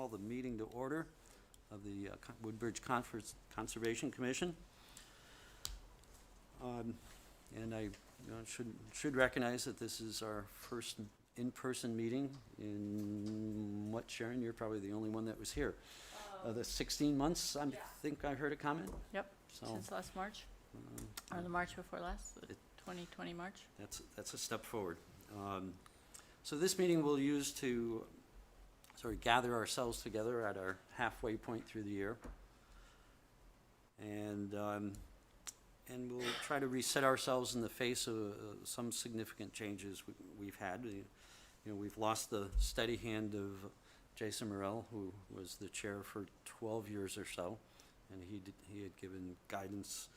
call the meeting to order of the Woodbridge Conservation Commission. And I should recognize that this is our first in-person meeting in what, Sharon, you're probably the only one that was here. The 16 months, I think I heard a comment? Yep, So, since last March, or the March before last, the 2020 March. That's a step forward. So this meeting we'll use to sort of gather ourselves together at our halfway point through the year. And we'll try to reset ourselves in the face of some significant changes we've had. We've lost the steady hand of Jason Morrell, who was the chair for 12 years or so, and he had given guidance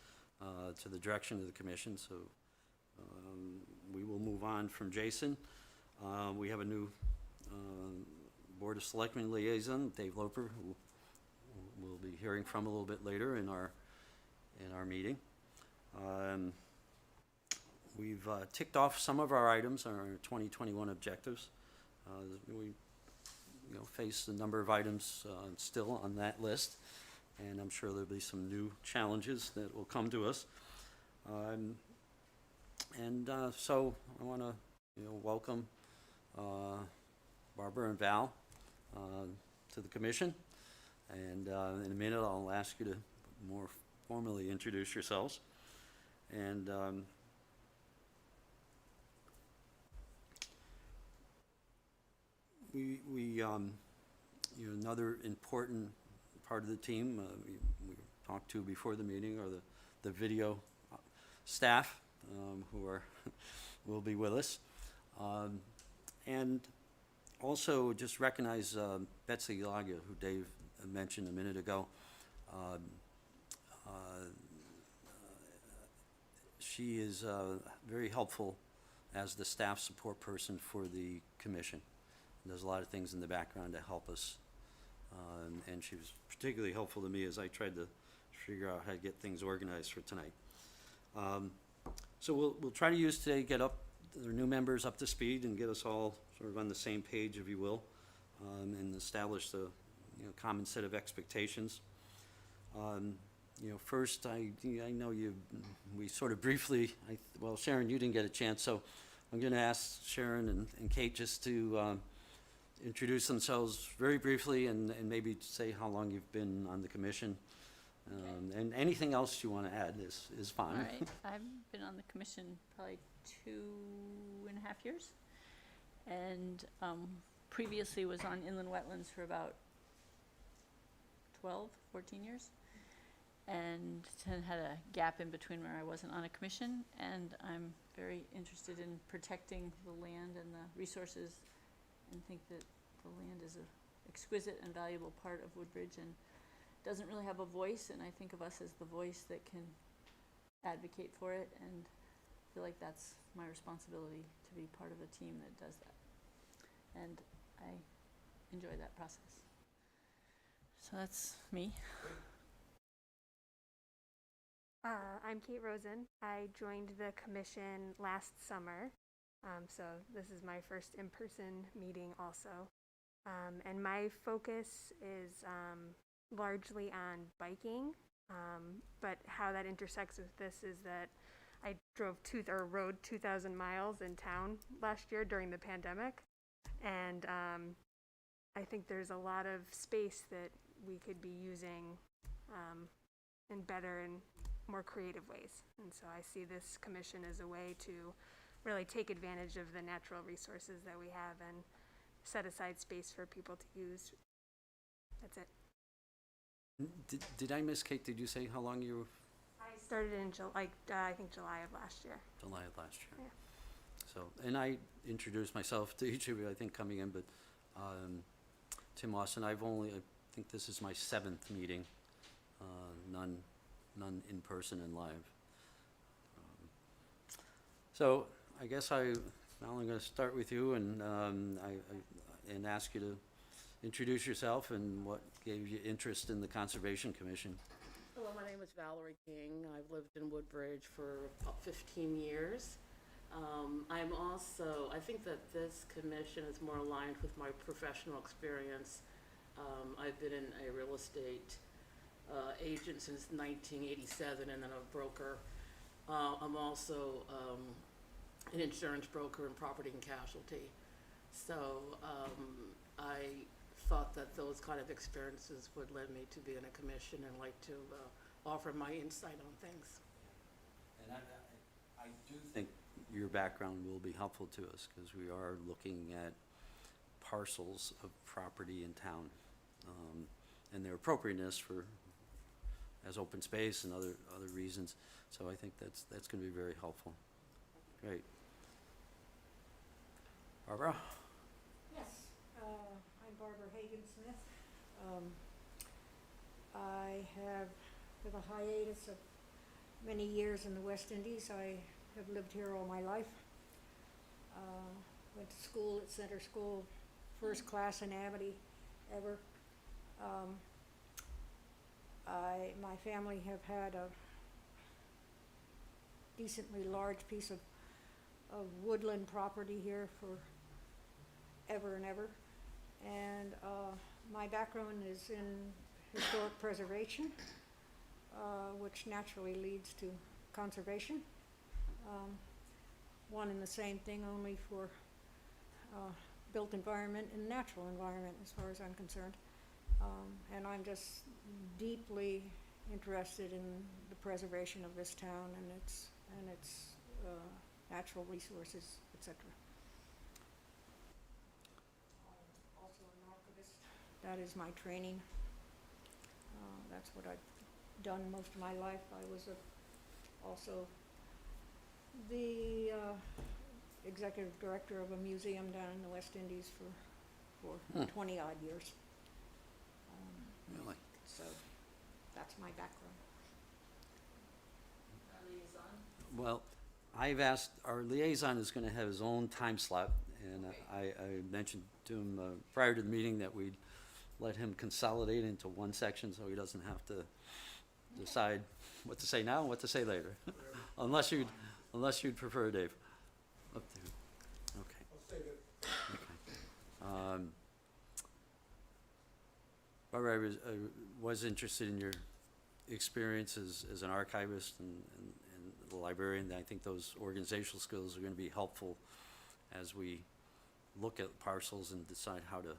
to the direction of the commission. So we will move on from Jason. We have a new Board of Selectmen liaison, Dave Loper, who we'll be hearing from a little bit later in our meeting. We've ticked off some of our items on our 2021 objectives. We face a number of items still on that list, and I'm sure there'll be some new challenges that will come to us. So I want to welcome Barbara and Val to the commission, and in a minute I'll ask you to more formally introduce yourselves. And another important part of the team we talked to before the meeting are the video staff who will be with us, and also just recognize Betsy Lagia, who Dave mentioned a minute ago. She is very helpful as the staff support person for the commission. Does a lot of things in the background to help us, and she was particularly helpful to me as I tried to figure out how to get things organized for tonight. So we'll try to use today to get our new members up to speed and get us all sort of on the same page, if you will, and establish the common set of expectations. First, I know we sort of briefly, well, Sharon, you didn't get a chance, so I'm going to ask Sharon and Kate just to introduce themselves very briefly and maybe say how long you've been on the commission. Okay. And anything else you want to add is fine. All right, I've been on the commission probably 2.5 years, and previously was on inland wetlands for about 14 years, and then had a gap in between where I wasn't on a commission, and I'm very interested in protecting the land and the resources, and think that the land is an exquisite and valuable part of Woodbridge and doesn't really have a voice, and I think of us as the voice that can advocate for it, and feel like that's my responsibility to be part of a team that does that, and I enjoy that process. So that's me. I'm Kate Rosen. I joined the commission last summer, so this is my first in-person meeting also. And my focus is largely on biking, but how that intersects with this is that I rode 2,000 miles in town last year during the pandemic, and I think there's a lot of space that we could be using in better and more creative ways. And so I see this commission as a way to really take advantage of the natural resources that we have and set aside space for people to use. That's it. Did I miss, Kate? Did you say how long you were? I started in I think July of last year. July of last year. Yeah. So, and I introduced myself to each of you, I think, coming in, but Tim Lawson, I think this is my 7th meeting, none in person and live. So I guess now I'm going to start with you and ask you to introduce yourself and what gave you interest in the Conservation Commission. Hello, my name is Valerie King. I've lived in Woodbridge for about 15 years. I think that this commission is more aligned with my professional experience. I've been a real estate agent since 1987, and then a broker. I'm also an insurance broker in property and casualty. So I thought that those kind of experiences would lend me to be in a commission and like to offer my insight on things. And I do think your background will be helpful to us, because we are looking at parcels of property in town, and their appropriateness as open space and other reasons. So I think that's gonna be very helpful. Great. Barbara? Yes, I'm Barbara Hagan-Smith. I have, with a hiatus of many years in the West Indies, I have lived here all my life. Went to school at Center School, first class in Amity ever. My family have had a decently large piece of woodland property here for ever and ever. And my background is in historic preservation, which naturally leads to conservation. One and the same thing, only for built environment and natural environment, as far as I'm concerned. And I'm just deeply interested in the preservation of this town and its natural resources, etc. I'm also an archivist. That is my training. That's what I've done most of my life. I was also the executive director of a museum down in the West Indies for 20-odd years. Really? So that's my background. Liaison? Well, I've asked, our liaison is gonna have his own time slot, and I mentioned to him prior to the meeting that we'd let him consolidate into one section, so he doesn't have to decide what to say now and what to say later. Unless you'd prefer, Dave. Up to you. Okay. I'll save it. Okay. Barbara, I was interested in your experience as an archivist and the librarian. I think those organizational skills are gonna be helpful as we look at parcels and decide how to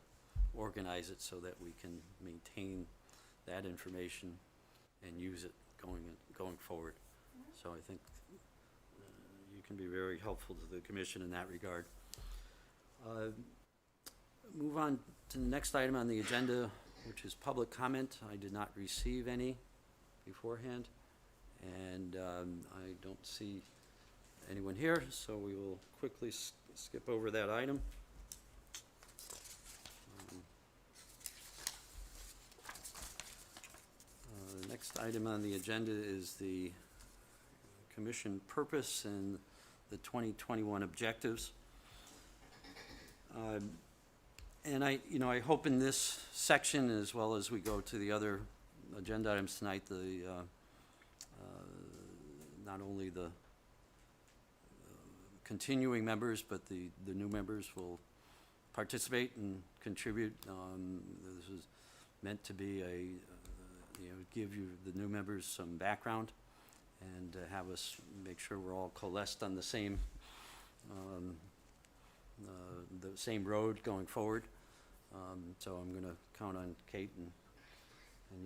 organize it so that we can maintain that information and use it going forward. So I think you can be very helpful to the commission in that regard. Move on to the next item on the agenda, which is public comment. I did not receive any beforehand, and I don't see anyone here, so we will quickly skip over that item. The next item on the agenda is the commission purpose and the 2021 objectives. And I hope in this section, as well as we go to the other agenda items tonight, not only the continuing members, but the new members will participate and contribute. This is meant to be give you, the new members, some background and have us make sure we're all coalesced on the same road going forward. So I'm gonna count on Kate and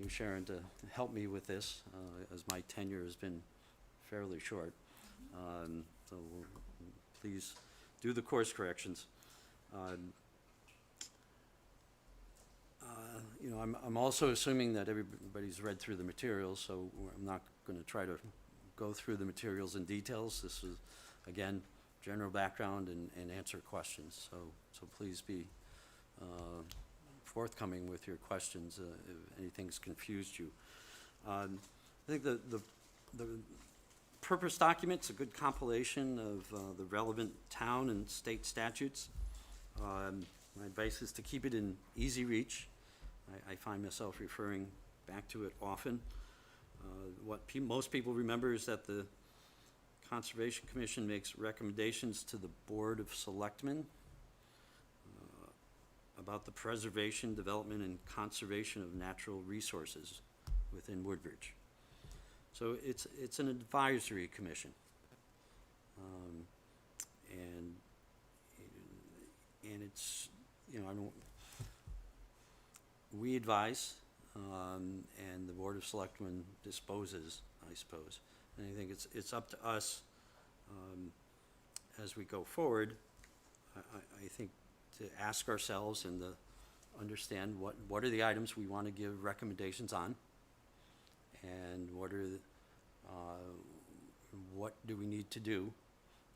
you, Sharon, to help me with this, as my tenure has been fairly short. So please do the course corrections. I'm also assuming that everybody's read through the materials, so I'm not gonna try to go through the materials in details. This is, again, general background and answer questions. So please be forthcoming with your questions if anything's confused you. I think the purpose document's a good compilation of the relevant town and state statutes. My advice is to keep it in easy reach. I find myself referring back to it often. What most people remember is that the Conservation Commission makes recommendations to the Board of Selectmen. about the preservation, development, and conservation of natural resources within Woodbridge. So it's an advisory commission. And it's, you know, we advise, and the Board of Selectmen disposes, I suppose. And I think it's up to us, as we go forward, I think to ask ourselves and to understand what are the items we want to give recommendations on, and what do we need to do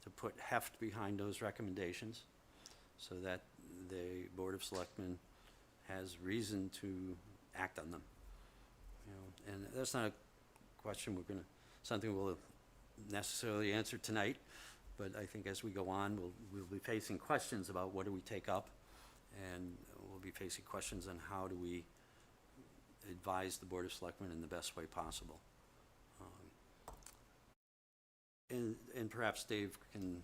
to put heft behind those recommendations so that the Board of Selectmen has reason to act on them. You know, and that's not a question something we'll necessarily answer tonight, but I think as we go on, we'll be facing questions about what do we take up, and we'll be facing questions on how do we advise the Board of Selectmen in the best way possible. And perhaps Dave can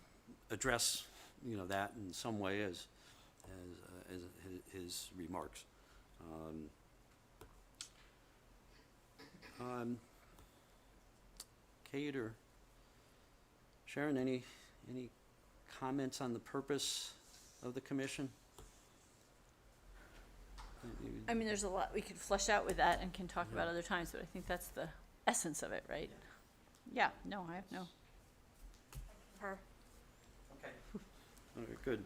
address, you know, that in some way as his remarks. Kate or Sharon, any comments on the purpose of the commission? I mean, there's a lot we could flesh out with that and can talk about other times, but I think that's the essence of it, right? Yeah, no, I have no. Her. Okay. All right, good.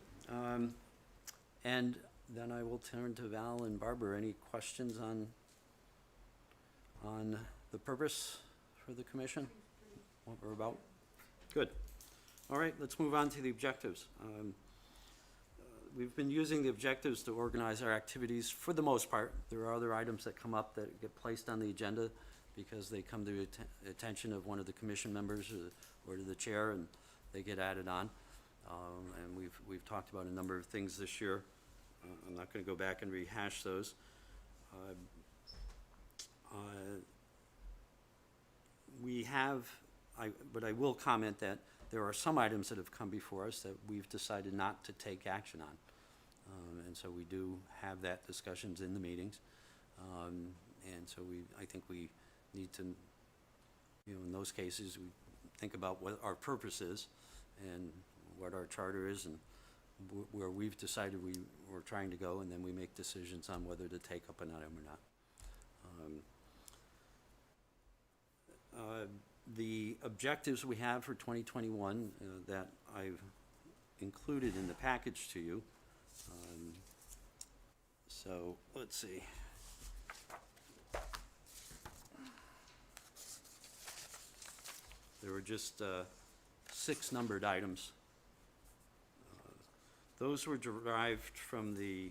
And then I will turn to Val and Barbara. Any questions on the purpose for the commission? What we're about? Good. All right, let's move on to the objectives. We've been using the objectives to organize our activities for the most part. There are other items that come up that get placed on the agenda because they come to the attention of one of the commission members or to the chair, and they get added on. And we've talked about a number of things this year. I'm not going to go back and rehash those. But I will comment that there are some items that have come before us that we've decided not to take action on. And so we do have that discussions in the meetings. And so I think we need to, you know, in those cases, we think about what our purpose is and what our charter is and where we've decided we're trying to go, and then we make decisions on whether to take up an item or not. The objectives we have for 2021 that I've included in the package to you. So let's see. There were just 6 numbered items. Those were derived from the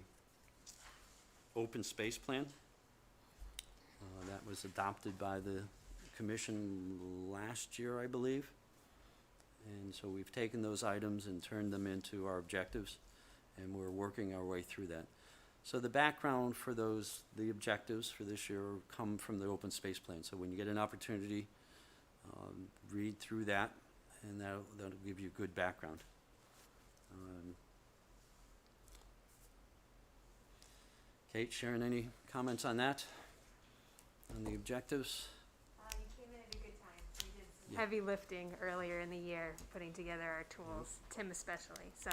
open space plan that was adopted by the commission last year, I believe. And so we've taken those items and turned them into our objectives, and we're working our way through that. So the background for the objectives for this year come from the open space plan. So when you get an opportunity, read through that, and that'll give you good background. Kate, Sharon, any comments on that? On the objectives? You came in at a good time. We did some Yeah. heavy lifting earlier in the year, putting together our tools, Tim especially. So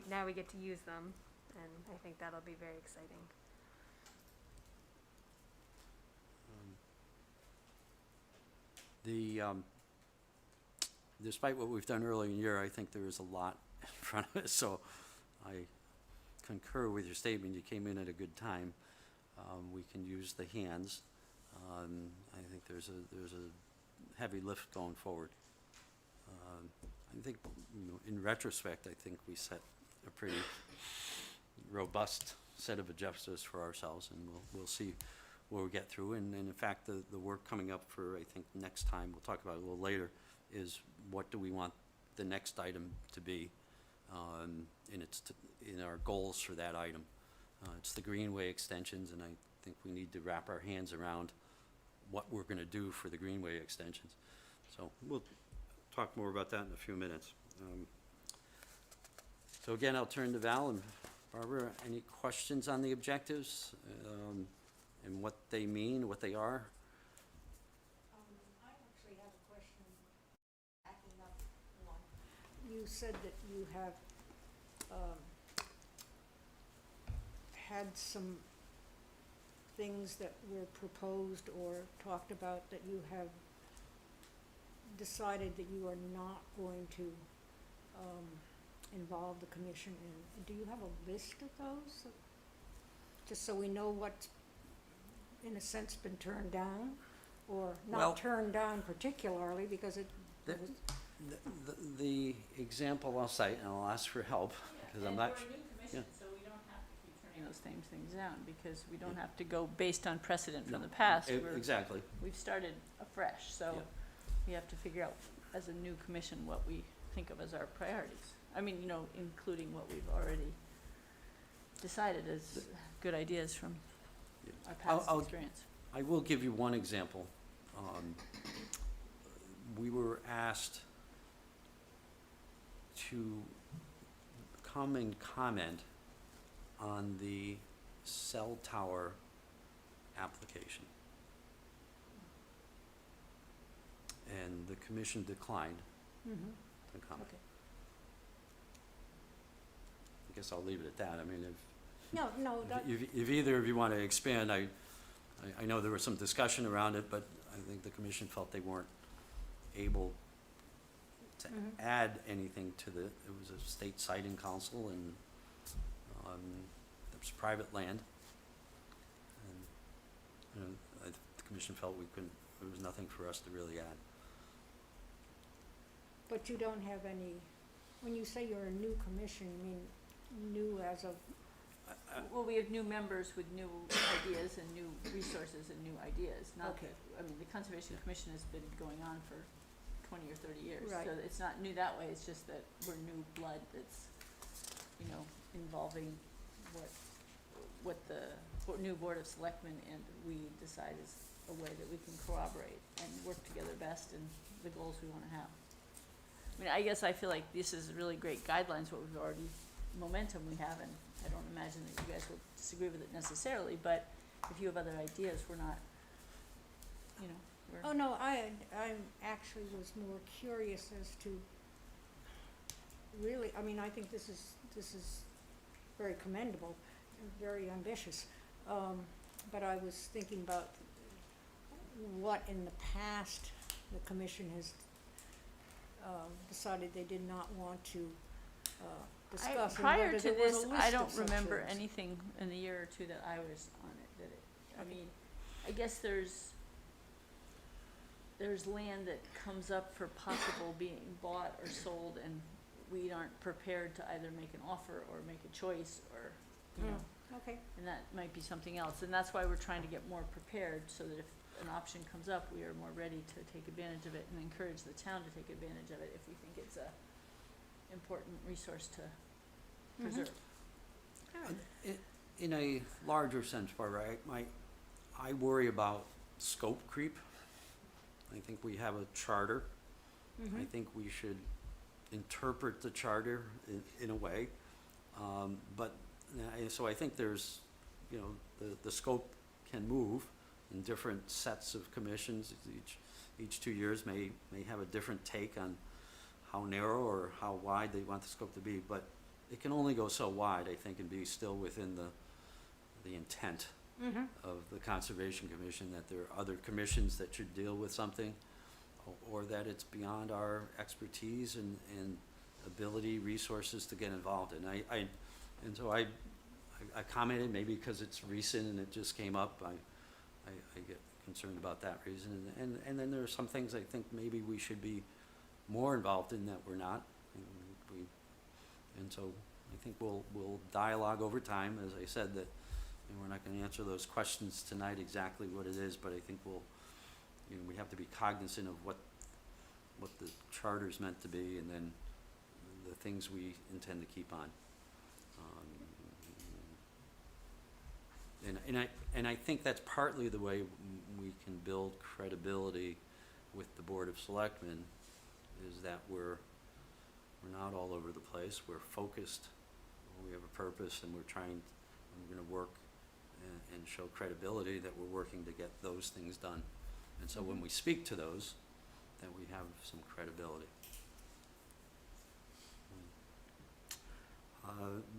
now we get to use them, and I think that'll be very exciting. Despite what we've done earlier in the year, I think there is a lot in front of us, so I concur with your statement. You came in at a good time. We can use the hands. I think there's a heavy lift going forward. I think, you know, in retrospect, I think we set a pretty robust set of objectives for ourselves, and we'll see where we get through. And in fact, the work coming up for, I think, next time, we'll talk about it a little later, is what do we want the next item to be in our goals for that item. It's the greenway extensions, and I think we need to wrap our hands around what we're going to do for the greenway extensions. So we'll talk more about that in a few minutes. So again, I'll turn to Val and Barbara, any questions on the objectives, and what they mean, what they are? I actually have a question, backing up one. You said that you have, had some things that were proposed or talked about that you have decided that you are not going to, involve the commission in. Do you have a list of those? Just so we know what's, in a sense, been turned down, or Well- not turned down particularly, because it The- was, The example I'll cite, and I'll ask for help, because I'm not, And we're a new commission, yeah. so we don't have to keep turning those same things down, because we don't have to go based on precedent from the past. Exactly. We've started afresh, so Yeah. we have to figure out, as a new commission, what we think of as our priorities. I mean, including what we've already decided as good ideas from Yeah. our past I'll- experience. I will give you one example. We were asked to come and comment on the cell tower application. And the commission declined mhm, to comment. okay. I guess I'll leave it at that. I mean, No, that, if either of you want to expand, I know there was some discussion around it, but I think the commission felt they weren't able to Mhm. add anything to it was a state siting council, and, it was private land. And, the commission felt there was nothing for us to really add. but you don't have any, when you say you're a new commission, you mean new as of, Well, we have new members with new ideas and new resources and new ideas, not Okay. that, I mean, the Conservation Commission has been going on for 20 or 30 years. Right. So it's not new that way, it's just that we're new blood that's, involving what the new Board of Selectmen and we decide is a way that we can corroborate and work together best in the goals we wanna have. I mean, I guess I feel like this is really great guidelines, what we've already, momentum we have, and I don't imagine that you guys will disagree with it necessarily, but if you have other ideas, we're not, we're. oh, no, I actually was more curious as to, really, I mean, I think this is very commendable, and very ambitious. But I was thinking about what in the past the commission has, decided they did not want to, discuss, and Prior whether to there was a this, list I of don't such remember things. anything in the year or two that I was on it, I Okay. mean, I guess there's land that comes up for possible being bought or sold, and we aren't prepared to either make an offer or make a choice, or, Okay, and that might be something else, and that's why we're trying to get more prepared, so that if an option comes up, we are more ready to take advantage of it and encourage the town to take advantage of it if we think it's a important resource to preserve. In a larger sense, Barbara, I worry about scope creep. I think we have a charter. I think we should interpret the charter in a way. But, so I think there's, the scope can move in different sets of commissions. Each 2 years may have a different take on how narrow or how wide they want the scope to be, but it can only go so wide, I think, and be still within the intent of the Conservation Commission, that there are other commissions that should deal with something, or that it's beyond our expertise and ability, resources to get involved in. And so I commented, maybe because it's recent and it just came up, I get concerned about that reason. And then there are some things I think maybe we should be more involved in that we're not. And so I think we'll dialogue over time, as I said, that we're not gonna answer those questions tonight exactly what it is, but I think we have to be cognizant of what the charter's meant to be, and then the things we intend to keep on. And I think that's partly the way we can build credibility with the Board of Selectmen, is that we're not all over the place, we're focused, we have a purpose, and we're gonna work and show credibility that we're working to get those things done. And so when we speak to those, that we have some credibility.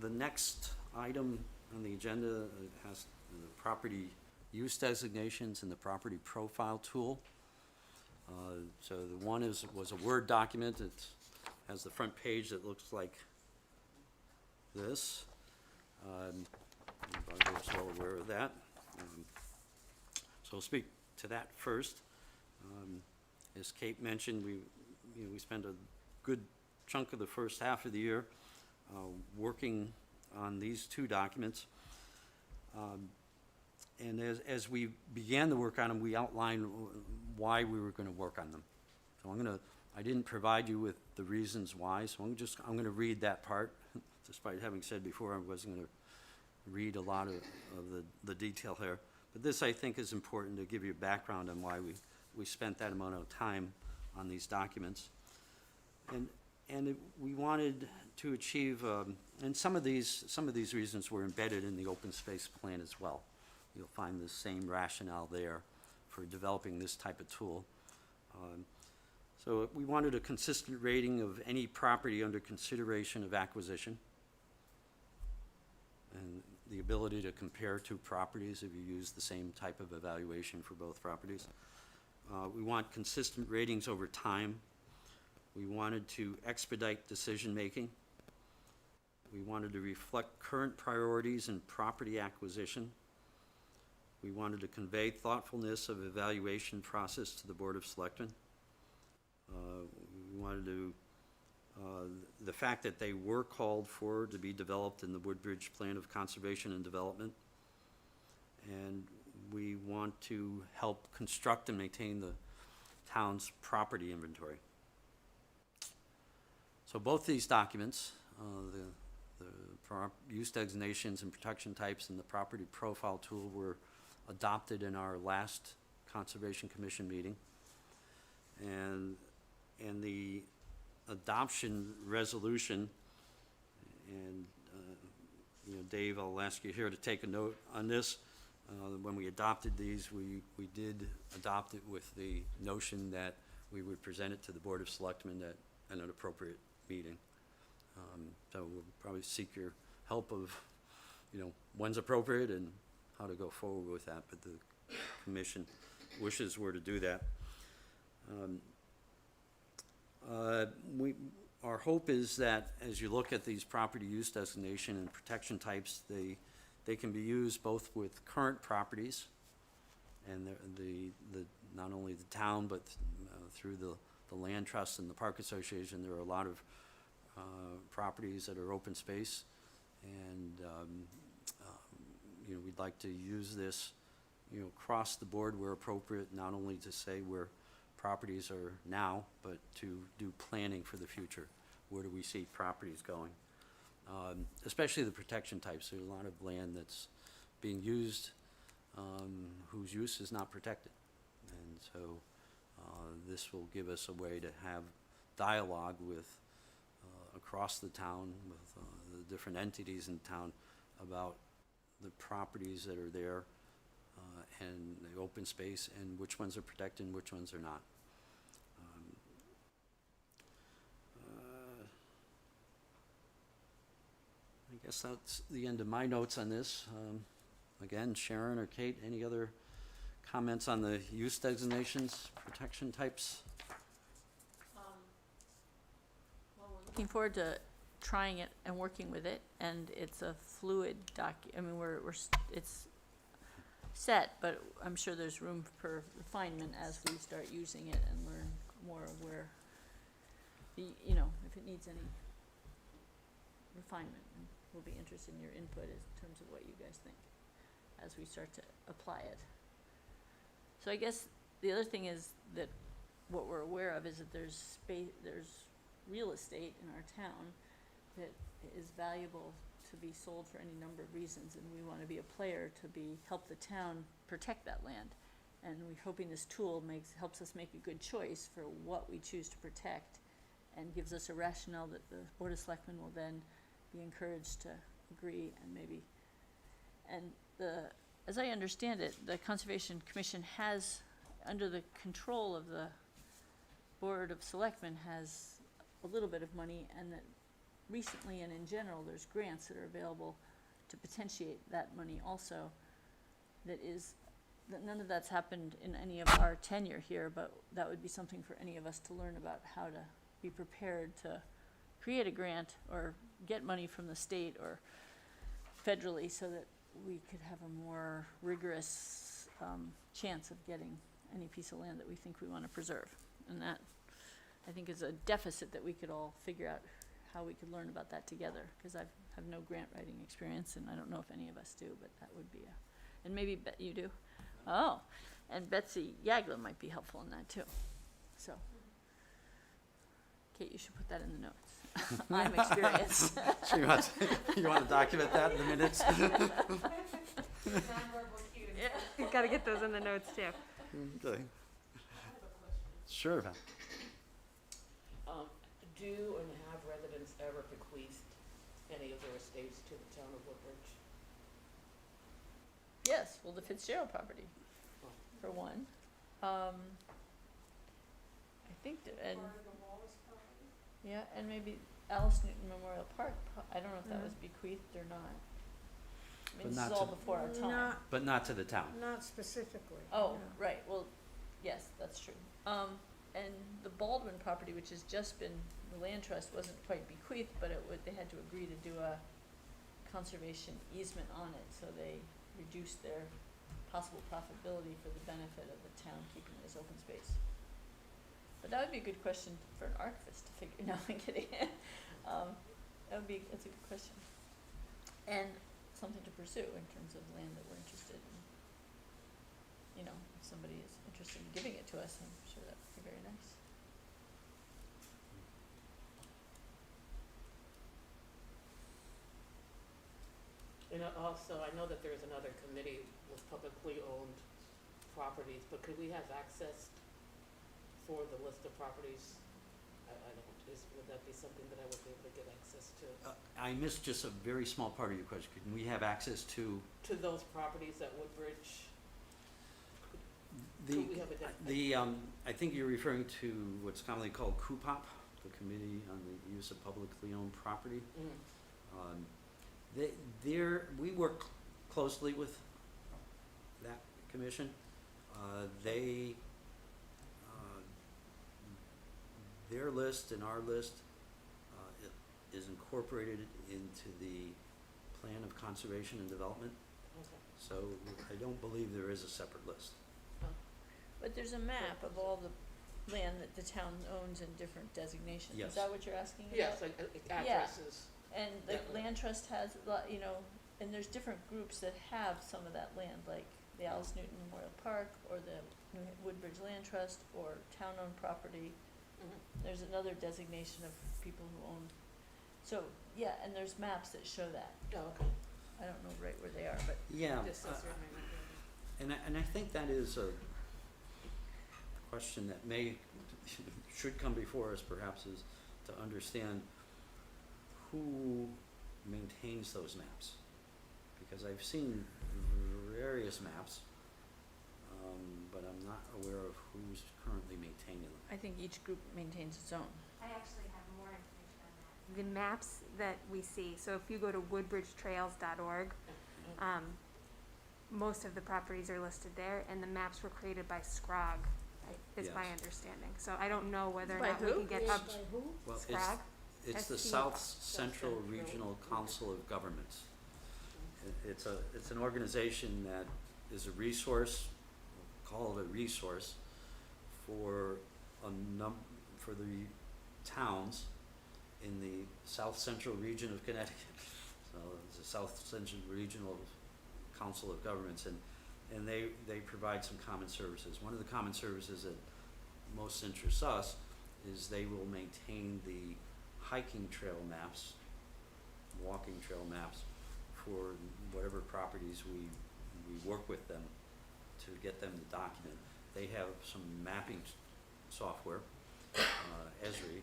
The next item on the agenda has the property use designations and the property profile tool. So the one was a Word document. It has the front page that looks like this. Everybody's well aware of that. So I'll speak to that first. As Kate mentioned, we spent a good chunk of the first half of the year working on these two documents. And as we began to work on them, we outlined why we were going to work on them. So I didn't provide you with the reasons why, so I'm going to read that part, despite having said before I wasn't going to read a lot of the detail here. But this, I think, is important to give you background on why we spent that amount of time on these documents. And we wanted to achieve, and some of these reasons were embedded in the open space plan as well. You'll find the same rationale there for developing this type of tool. So we wanted a consistent rating of any property under consideration of acquisition, and the ability to compare two properties if you use the same type of evaluation for both properties. We want consistent ratings over time. We wanted to expedite decision-making. We wanted to reflect current priorities in property acquisition. We wanted to convey thoughtfulness of evaluation process to the Board of Selectmen. We wanted to, the fact that they were called for to be developed in the Woodbridge Plan of Conservation and Development. And we want to help construct and maintain the town's property inventory. So both these documents, the use designations and protection types and the property profile tool, were adopted in our last Conservation Commission meeting. And the adoption resolution, and Dave, I'll ask you here to take a note on this. When we adopted these, we did adopt it with the notion that we would present it to the Board of Selectmen at an appropriate meeting. So we'll probably seek your help of, when's appropriate and how to go forward with that, but the commission wishes were to do that. Our hope is that as you look at these property use designation and protection types, they can be used both with current properties and the not only the town, but through the land trust and the park association. There are a lot of properties that are open space, and we'd like to use this across the board where appropriate, not only to say where properties are now, but to do planning for the future. Where do we see properties going? Especially the protection types. There's a lot of land that's being used whose use is not protected. And so this will give us a way to have dialogue with across the town, with the different entities in town about the properties that are there and the open space, and which ones are protected and which ones are not. I guess that's the end of my notes on this. Again, Sharon or Kate, any other comments on the use designations, protection types? Well, we're looking forward to trying it and working with it, and it's a fluid it's set, but I'm sure there's room for refinement as we start using it and learn more of where if it needs any refinement. And we'll be interested in your input in terms of what you guys think as we start to apply it. So I guess the other thing is that what we're aware of is that there's real estate in our town that is valuable to be sold for any number of reasons, and we want to be a player to help the town protect that land. And we're hoping this tool helps us make a good choice for what we choose to protect, and gives us a rationale that the Board of Selectmen will then be encouraged to agree and maybe, and as I understand it, the Conservation Commission has, under the control of the Board of Selectmen, has a little bit of money, and that recently and in general, there's grants that are available to potentiate that money also. That none of that's happened in any of our tenure here, but that would be something for any of us to learn about, how to be prepared to create a grant or get money from the state or federally, so that we could have a more rigorous chance of getting any piece of land that we think we want to preserve. And that, I think, is a deficit that we could all figure out how we could learn about that together, because I have no grant writing experience, and I don't know if any of us do, but that would be and maybe you do? Oh, and Betsy Yagler might be helpful in that too. So, Kate, you should put that in the notes. I'm experienced. So you want to document that in the minutes? Yeah. You've got to get those in the notes too. Okay. Sure. Do and have residents ever bequeathed any of their estates to the town of Woodbridge? Yes, well, the Fitzgerald property, for one. I think, and, yeah, and maybe Alice Newton Memorial Park, I don't know if that was bequeathed or not. I But mean, this not is all to- before our time. But not to the town. Not specifically. Oh, no. right, well, yes, that's true. And the Baldwin property, which has just been, the land trust wasn't quite bequeathed, but they had to agree to do a conservation easement on it, so they reduced their possible profitability for the benefit of the town, keeping it as open space. But that would be a good question for an archivist to figure, no, I'm kidding. That's a good question. And something to pursue in terms of land that we're interested in. You know, if somebody is interested in giving it to us, I'm sure that would be very nice. And also, I know that there's another committee with publicly owned properties, but could we have access for the list of properties? I don't, would that be something that I would be able to get access to? I missed just a very small part of your question. Can we have access to To those properties at Woodbridge? the, Could we have a I think you're referring to what's commonly called CUPOP, the Committee on the Use of Publicly Owned Property. We work closely with that commission. Their list and our list is incorporated into the Plan of Conservation and Development, Okay. so I don't believe there is a separate list. But there's a map of all the land that the town owns in different designations. Yes. Is that what you're asking about? Yes, like addresses. And the Yeah. land trust has, you know, and there's different groups that have some of that land, like the Alice Newton Memorial Park, or the Woodbridge Land Trust, or town-owned property. Mhm. There's another designation of people who own, so, yeah, and there's maps that show that. Oh, okay. I don't know right where they are, but, Yeah, Just says right now. and I think that is a question that should come before us perhaps, is to understand who maintains those maps. Because I've seen various maps, but I'm not aware of who's currently maintaining them. I think each group maintains its own. I actually have more information on that. The maps that we see, so if you go to woodbridgetrails.org, most of the properties are listed there, and the maps were created by Scrog, is my Yes. understanding. So I don't know whether or By not we who? can get Created up. by who? Well, Scrog? it's the SC. South Central Central. Regional Council of Governments. It's an organization that is a resource, call it a resource, for for the towns in the South Central region of Connecticut. So it's the South Central Regional Council of Governments, and they provide some common services. One of the common services that most interests us is they will maintain the hiking trail maps, walking trail maps, for whatever properties we work with them to get them to document. They have some mapping software, Esri,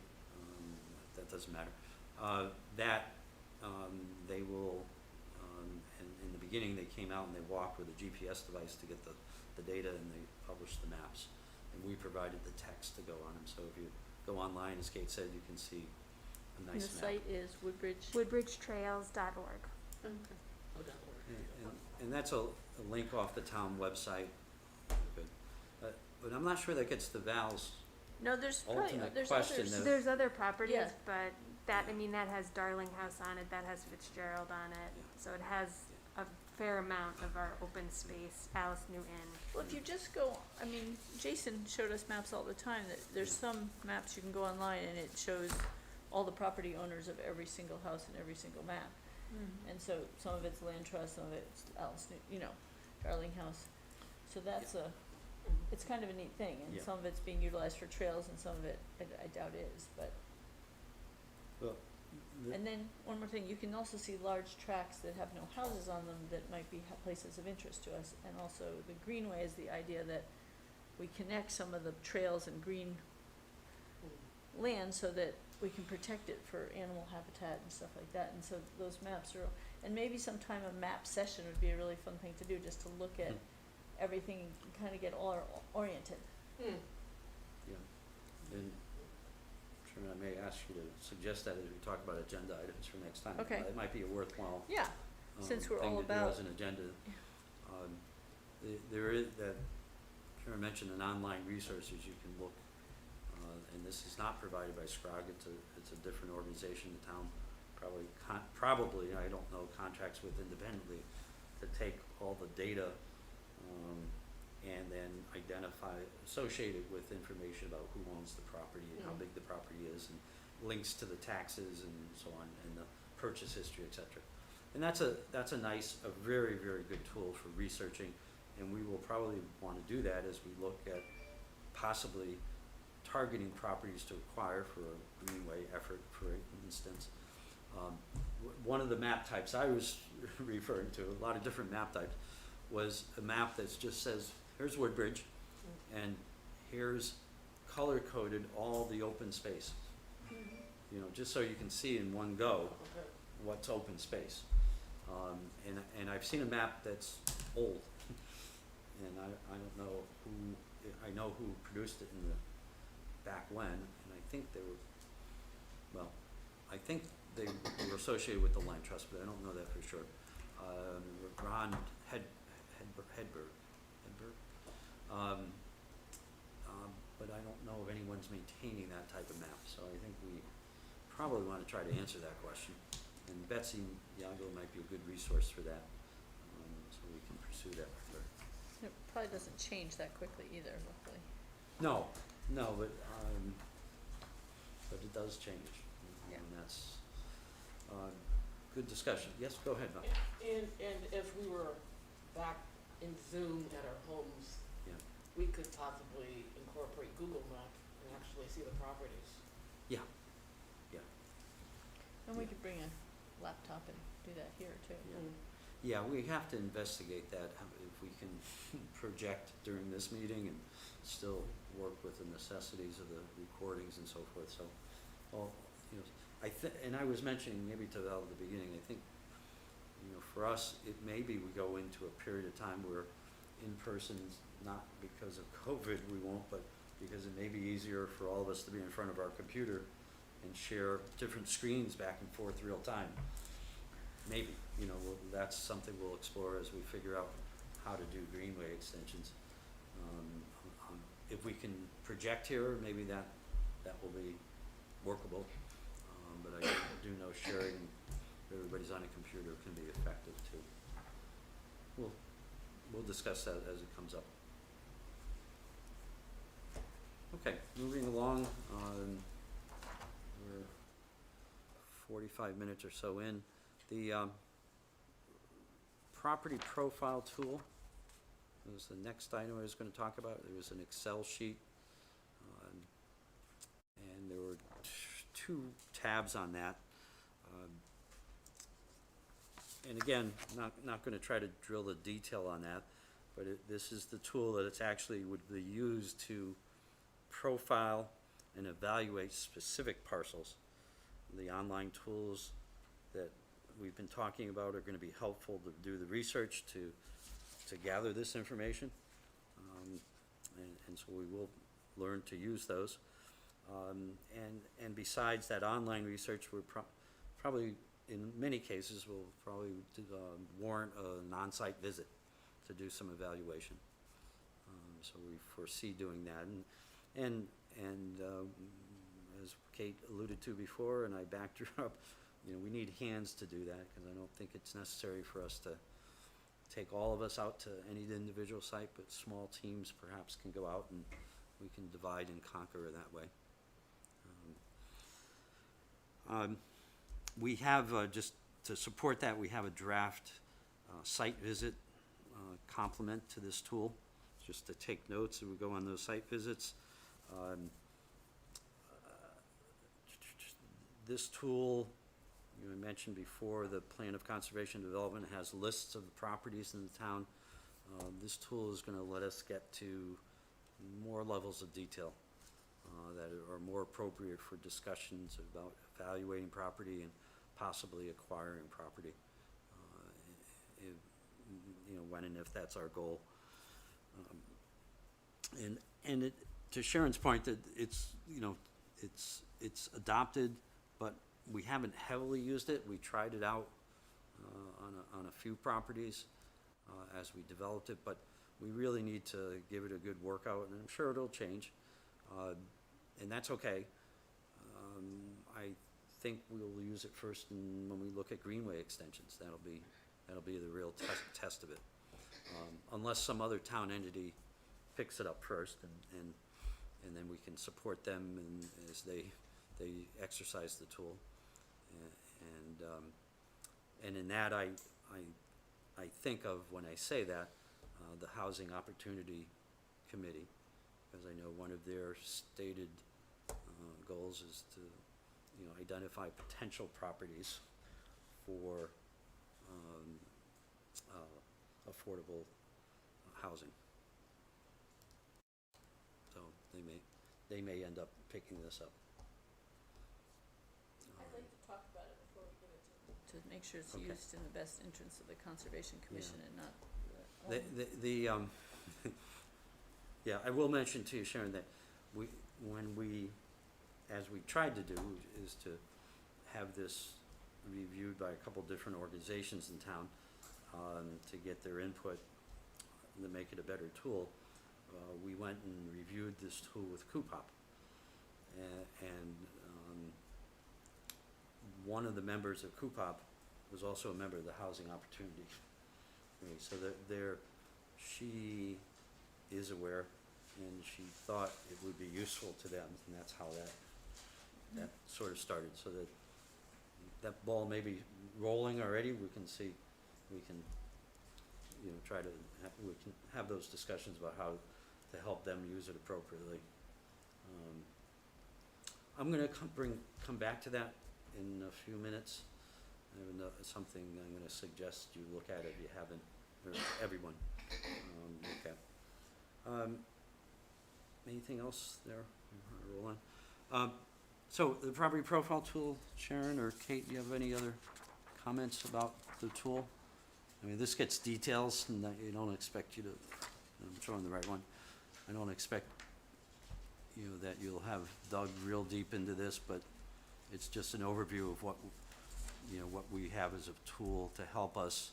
that doesn't matter, that they will beginning, they came out and they walked with a GPS device to get the data, and they published the maps. And we provided the text to go on them, so if you go online, as Kate said, you can see a And nice the map. site is Woodbridge. woodbridgetrails.org. Okay. Oh, that works. And that's a link off the town website. Good. But I'm not sure that gets to Val's. No, there's probably, Ultimate there's question others. of- There's other properties, Yeah. but that, I mean, that has Darling House on it, that has Fitzgerald on it. Yeah. So it has a fair amount of our open space, Alice New Inn. Well, if you just go, I mean, Jason showed us maps all the time, that there's some maps you can go online and it shows all the property owners of every single house and every single map. And so some of it's land trust, some of it's Alice, you know, Darling House. So that's it's kind of a neat thing, and Yeah. some of it's being utilized for trails and some of it I doubt is, but. Well, And then, one more thing, you can also see large tracts that have no houses on them that might be places of interest to us. And also, the greenway is the idea that we connect some of the trails and green land so that we can protect it for animal habitat and stuff like that. And so those maps are, and maybe sometime a map session would be a really fun thing to do, just to look at everything and kind of get all oriented. Hmm. and Sherman, I may ask you to suggest that as we talk about agenda items for next time. Okay. It might be a worthwhile Yeah, since we're thing all to do about. as an agenda. There is that, Karen mentioned an online resources you can look, and this is not provided by SCROG, it's a different organization the town probably, I don't know, contracts with independently to take all the data, and then associate it with information about who owns the property and how big the property is, and links to the taxes and so on, and the purchase history, et cetera. And that's a nice, a very, very good tool for researching, and we will probably wanna do that as we look at possibly targeting properties to acquire for a greenway effort, for instance. One of the map types I was referring to, a lot of different map types, was a map that just says, here's Woodbridge, and here's color-coded all the open space. You know, just so you can see in one go Okay. what's open space. And I've seen a map that's old, and I don't know I know who produced it in the back when, and I think they were associated with the land trust, but I don't know that for sure. Ron Hedberg. But I don't know if anyone's maintaining that type of map, so I think we probably wanna try to answer that question. And Betsy Yago might be a good resource for that, so we can pursue that with her. It probably doesn't change that quickly either, hopefully. No, but it does change, Yeah. and that's, good discussion. Yes, go ahead, Bob. And if we were back in Zoom at our homes, Yeah. we could possibly incorporate Google Map and actually see the properties. Yeah, And we Yeah. could bring a laptop and do that here too. Mm. yeah, we have to investigate that, if we can project during this meeting and still work with the necessities of the recordings and so forth, so, well, you know, and I was mentioning maybe to Val at the beginning, I think, you know, for us, it maybe we go into a period of time where in person's not because of COVID we won't, but because it may be easier for all of us to be in front of our computer and share different screens back and forth real time. Maybe, you know, that's something we'll explore as we figure out how to do greenway extensions. If we can project here, maybe that will be workable, but I do know sharing, if everybody's on a computer can be effective too. We'll discuss that as it comes up. Okay, moving along, we're 45 minutes or so in. The property profile tool was the next item I was going to talk about. There was an Excel sheet, and there were two tabs on that. And again, not going to try to drill the detail on that, but this is the tool that it's actually would be used to profile and evaluate specific parcels. The online tools that we've been talking about are gonna be helpful to do the research to gather this information. And so we will learn to use those. And besides that online research, we're probably, in many cases, will probably warrant an on-site visit to do some evaluation. So we foresee doing that. And as Kate alluded to before, and I backed her up, you know, we need hands to do that, because I don't think it's necessary for us to take all of us out to any individual site, but small teams perhaps can go out and we can divide and conquer that way. We have, just to support that, we have a draft site visit complement to this tool, just to take notes as we go on those site visits. This tool, you mentioned before, the Plan of Conservation Development has lists of the properties in the town. This tool is gonna let us get to more levels of detail that are more appropriate for discussions about evaluating property and possibly acquiring property, you know, when and if that's our goal. And it, to Sharon's point, that it's, you know, it's adopted, but we haven't heavily used it. We tried it out on a few properties as we developed it, but we really need to give it a good workout, and I'm sure it'll change, and that's okay. I think we'll use it first when we look at greenway extensions. That'll be the real test of it, unless some other town entity picks it up first, and then we can support them as they exercise the tool, and in that I think of, when I say that, the Housing Opportunity Committee, because I know one of their stated goals is to, you know, identify potential properties for affordable housing. So they may end up picking this up. I'd like to talk about it before we give it to them, to make sure it's Okay. used in the best interest of the Conservation Commission and not Yeah, I will mention to you, Sharon, that as we tried to do, is to have this reviewed by a couple different organizations in town, to get their input and to make it a better tool. We went and reviewed this tool with CUPOP, and one of the members of CUPOP was also a member of the Housing Opportunity Committee, so that she is aware, and she thought it would be useful to them, and that's how that sort of started, so that ball may be rolling already. We can see, we can, you know, try to, we can have those discussions about how to help them use it appropriately. I'm gonna come back to that in a few minutes. I have something I'm gonna suggest you look at if you haven't, or everyone look at. Anything else there? Roll on. So the property profile tool, Sharon or Kate, do you have any other comments about the tool? I mean, this gets details, and you don't expect you to, I'm showing the right one. I don't expect, you know, that you'll have dug real deep into this, but it's just an overview of what, you know, what we have as a tool to help us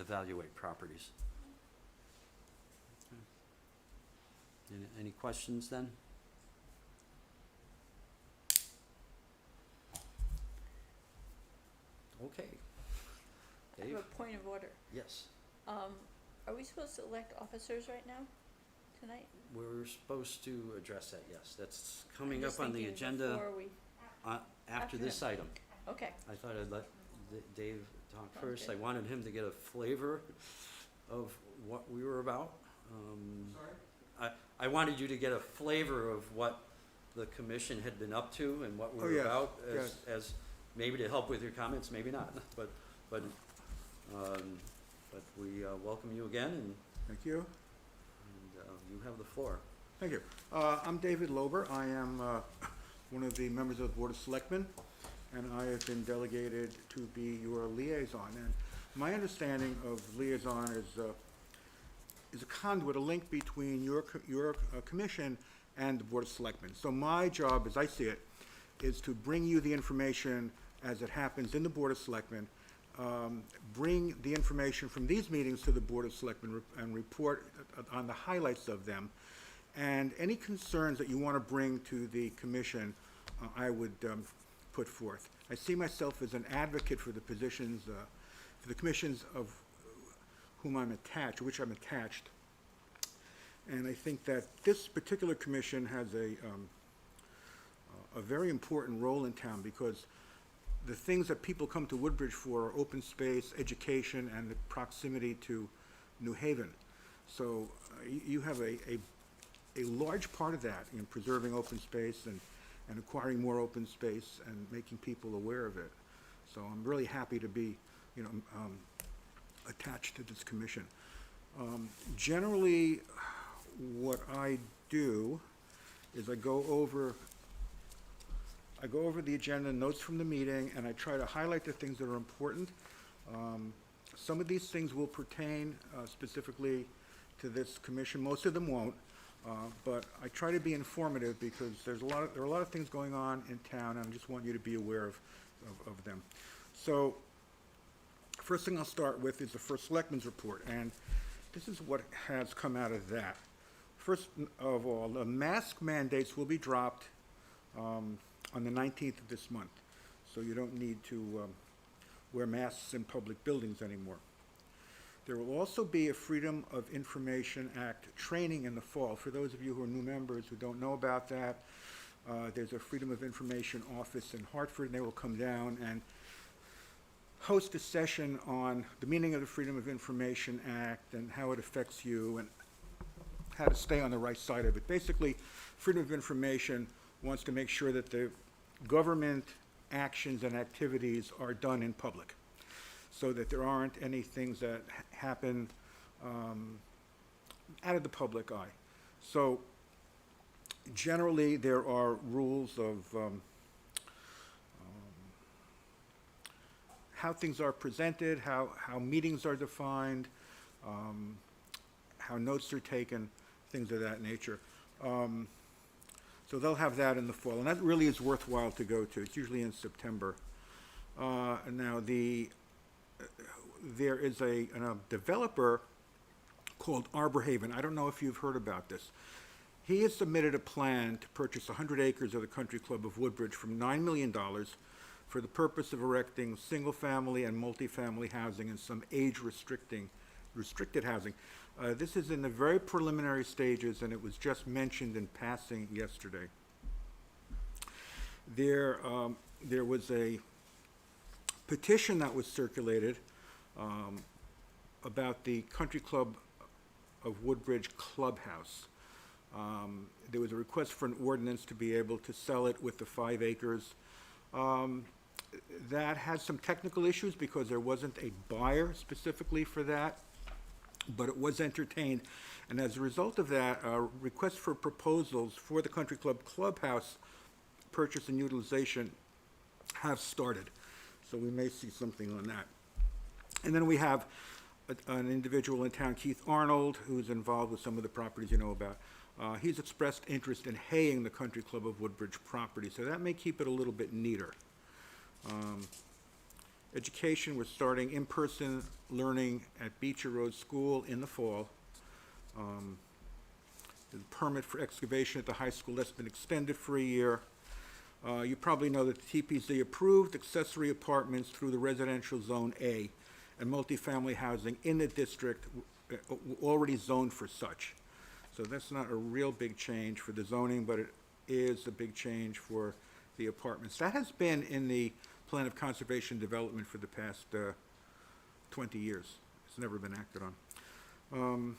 evaluate properties. Any questions then? Okay. I have Dave? a point of order. Yes, Are we supposed to elect officers right now, tonight? we're supposed to address that, yes. That's coming I'm just up on the thinking agenda before we, after this item. okay, I thought I'd let Dave talk Sounds first. I good. wanted him to get a flavor of what we were about. Sorry? I wanted you to get a flavor of what the commission had been up to and what we Oh, were yes, about, yes. as maybe to help with your comments, maybe not, but we welcome you again, and Thank you. you have the floor. Thank you. I'm David Lober. I am one of the members of the Board of Selectmen, and I have been delegated to be your liaison. And my understanding of liaison is a conduit, a link between your commission and the Board of Selectmen. So my job, as I see it, is to bring you the information as it happens in the Board of Selectmen, bring the information from these meetings to the Board of Selectmen and report on the highlights of them. And any concerns that you want to bring to the commission, I would put forth. I see myself as an advocate for the positions, for the commissions of whom I'm attached, which I'm attached. And I think that this particular commission has a very important role in town, because the things that people come to Woodbridge for are open space, education, and the proximity to New Haven. So you have a large part of that in preserving open space and acquiring more open space and making people aware of it. So I'm really happy to be, attached to this commission. Generally, what I do is I go over the agenda, notes from the meeting, and I try to highlight the things that are important. Some of these things will pertain specifically to this commission. Most of them won't, but I try to be informative because there are a lot of things going on in town, and I just want you to be aware of them. So, first thing I'll start with is the first Selectmen's report, and this is what has come out of that. First of all, the mask mandates will be dropped on the 19th of this month, so you don't need to wear masks in public buildings anymore. There will also be a Freedom of Information Act training in the fall. For those of you who are new members who don't know about that, there's a Freedom of Information office in Hartford, and they will come down and host a session on the meaning of the Freedom of Information Act and how it affects you and how to stay on the right side of it. Basically, Freedom of Information wants to make sure that the government actions and activities are done in public, so that there aren't any things that happen out of the public eye. So generally, there are rules of how things are presented, how meetings are defined, how notes are taken, things of that nature. So they'll have that in the fall, and that really is worthwhile to go to. It's usually in September. Now, there is a developer called Arbor Haven. I don't know if you've heard about this. He has submitted a plan to purchase 100 acres of the Country Club of Woodbridge for $9 million for the purpose of erecting single-family and multifamily housing and some age-restricted housing. This is in the very preliminary stages, and it was just mentioned in passing yesterday. There was a petition that was circulated about the Country Club of Woodbridge Clubhouse. There was a request for an ordinance to be able to sell it with the 5 acres. That had some technical issues because there wasn't a buyer specifically for that, but it was entertained. And as a result of that, requests for proposals for the Country Club Clubhouse purchase and utilization have started. So we may see something on that. And then we have an individual in town, Keith Arnold, who's involved with some of the properties you know about. He's expressed interest in haying the Country Club of Woodbridge property, so that may keep it a little bit neater. Education, we're starting in-person learning at Beecher Road School in the fall. The permit for excavation at the high school that's been extended for a year. You probably know that the TPZ approved accessory apartments through the residential zone A and multifamily housing in the district already zoned for such. So that's not a real big change for the zoning, but it is a big change for the apartments. That has been in the Plan of Conservation Development for the past 20 years. It's never been acted on.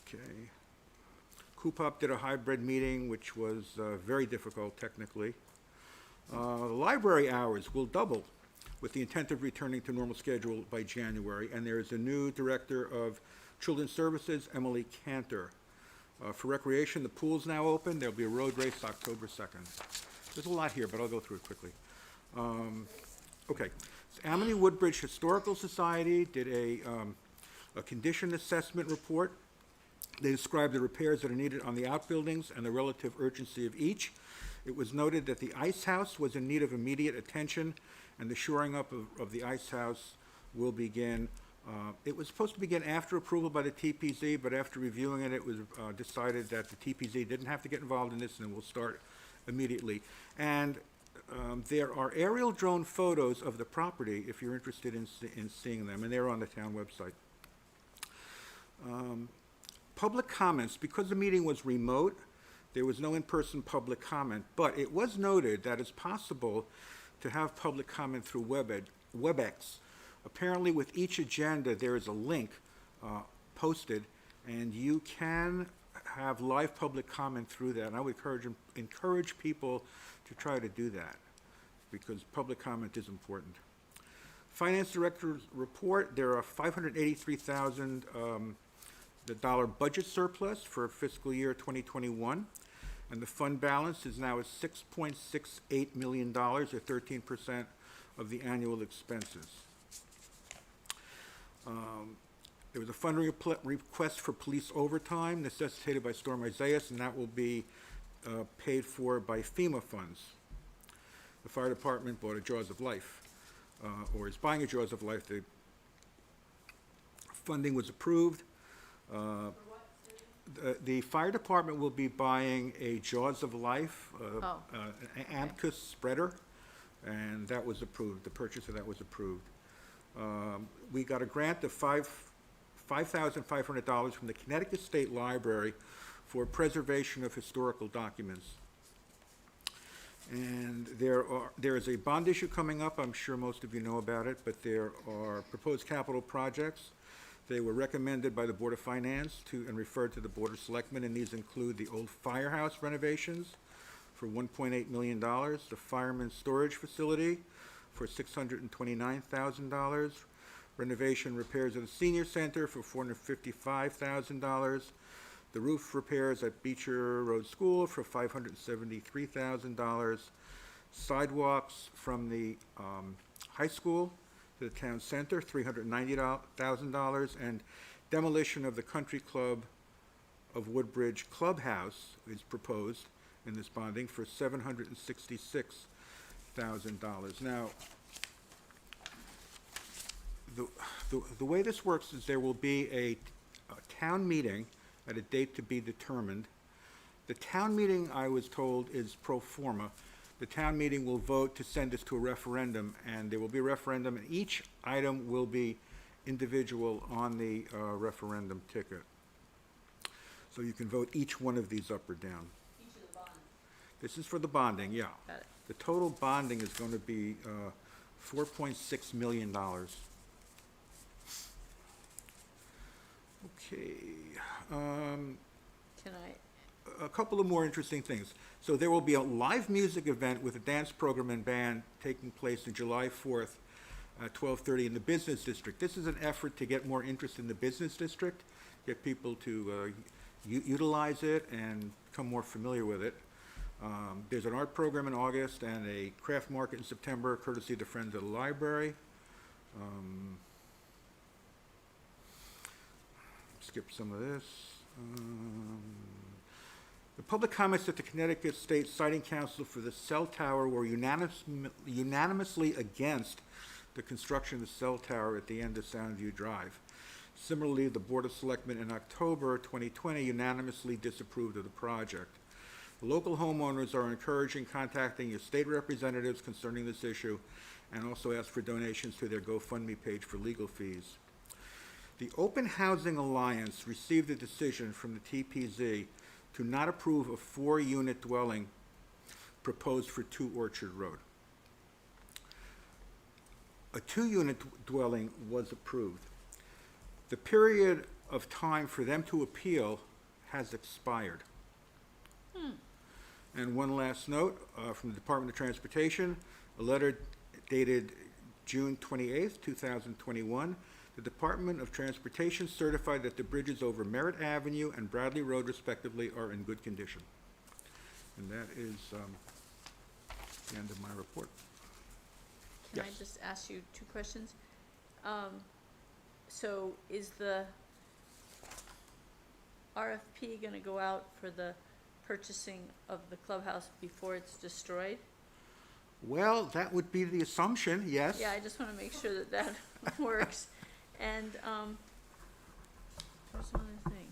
Okay. CUPOP did a hybrid meeting, which was very difficult technically. The library hours will double with the intent of returning to normal schedule by January, and there is a new director of Children's Services, Emily Cantor. For recreation, the pool's now open. There'll be a road race October 2nd. There's a lot here, but I'll go through it quickly. Okay, so Amity Woodbridge Historical Society did a condition assessment report. They described the repairs that are needed on the outbuildings and the relative urgency of each. It was noted that the ice house was in need of immediate attention, and the shoring up of the ice house will begin. It was supposed to begin after approval by the TPZ, but after reviewing it, it was decided that the TPZ didn't have to get involved in this and will start immediately. And there are aerial drone photos of the property if you're interested in seeing them, and they're on the town website. Public comments, because the meeting was remote, there was no in-person public comment, but it was noted that it's possible to have public comment through WebEx. Apparently, with each agenda, there is a link posted, and you can have live public comment through that. And I would encourage people to try to do that, because public comment is important. Finance Director's report, there are $583,000 budget surplus for fiscal year 2021, and the fund balance is now at $6.68 million, or 13% of the annual expenses. There was a funding request for police overtime necessitated by Storm Isaias, and that will be paid for by FEMA funds. The fire department bought a Jaws of Life, or is buying a Jaws of Life. The funding was approved. The fire department will be buying a Jaws of Life, an Amcus spreader, and that was approved. The purchase of that was approved. We got a grant of $5,500 from the Connecticut State Library for preservation of historical documents. And there is a bond issue coming up. I'm sure most of you know about it, but there are proposed capital projects. They were recommended by the Board of Finance and referred to the Board of Selectmen, and these include the old firehouse renovations for $1.8 million, the fireman's storage facility for $629,000, renovation repairs of the senior center for $455,000, the roof repairs at Beecher Road School for $573,000, sidewalks from the high school to the town center, $390,000, and demolition of the Country Club of Woodbridge Clubhouse is proposed in this bonding for $766,000. Now, the way this works is there will be a town meeting at a date to be determined. The town meeting, I was told, is pro forma. The town meeting will vote to send this to a referendum, and there will be a referendum, and each item will be individual on the referendum ticket. So you can vote each one of these up or down. Each of the bonds. This is for the bonding, yeah. Got it. The total bonding is going to be $4.6 million. Okay. Can I, A couple of more interesting things. So there will be a live music event with a dance program and band taking place on July 4th at 12:30 in the business district. This is an effort to get more interest in the business district, get people to utilize it and become more familiar with it. There's an art program in August and a craft market in September, courtesy of the Friends of the Library. Skip some of this. The public comments at the Connecticut State Siting Council for the cell tower were unanimously against the construction of the cell tower at the end of Soundview Drive. Similarly, the Board of Selectmen in October 2020 unanimously disapproved of the project. Local homeowners are encouraging contacting your state representatives concerning this issue, and also ask for donations to their GoFundMe page for legal fees. The Open Housing Alliance received a decision from the TPZ to not approve a 4-unit dwelling proposed for 2 Orchard Road. A 2-unit dwelling was approved. The period of time for them to appeal has expired. And one last note from the Department of Transportation, a letter dated June 28th, 2021. The Department of Transportation certified that the bridges over Merritt Avenue and Bradley Road respectively are in good condition. And that is the end of my report. Can I Yes. just ask you two questions? So is the RFP gonna go out for the purchasing of the clubhouse before it's destroyed? Well, that would be the assumption, yes. Yeah, I just wanna make sure that that works. And, there's one other thing.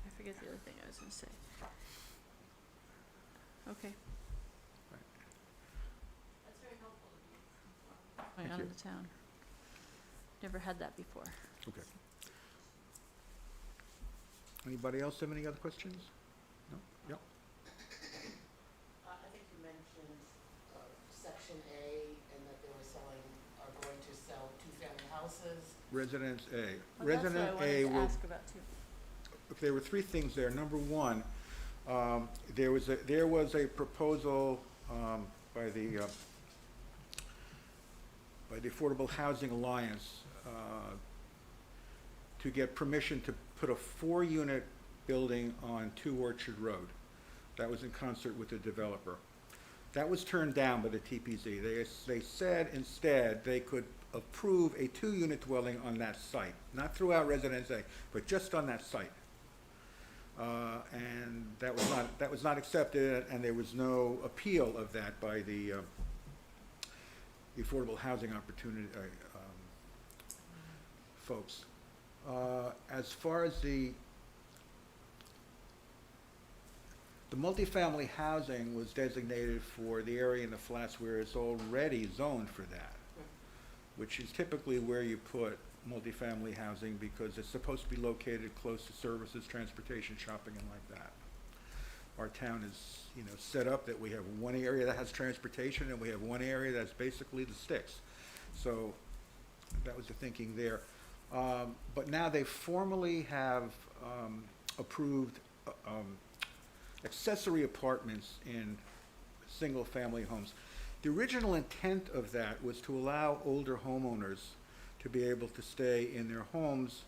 I forget the other thing I was gonna say. Okay. That's very helpful of you. Going Thank out you. of the town. Never had that before. Okay. Anybody else have any other questions? No? Yep. I think you mentioned Section A and that they were selling, are going to sell two-family houses. Residence A. Well, that's what I Resident A wanted to will, ask about too. there were three things there. Number one, there was a proposal by the Affordable Housing Alliance to get permission to put a 4-unit building on 2 Orchard Road. That was in concert with the developer. That was turned down by the TPZ. They said instead they could approve a 2-unit dwelling on that site, not throughout Residence A, but just on that site. And that was not accepted, and there was no appeal of that by the Affordable Housing Opportunity folks. As far as the multifamily housing was designated for the area in the flats where it's already zoned for that, which is typically where you put multifamily housing because it's supposed to be located close to services, transportation, shopping, and like that. Our town is, set up that we have one area that has transportation and we have one area that's basically the sticks. So that was the thinking there. But now they formally have approved accessory apartments in single-family homes. The original intent of that was to allow older homeowners to be able to stay in their homes,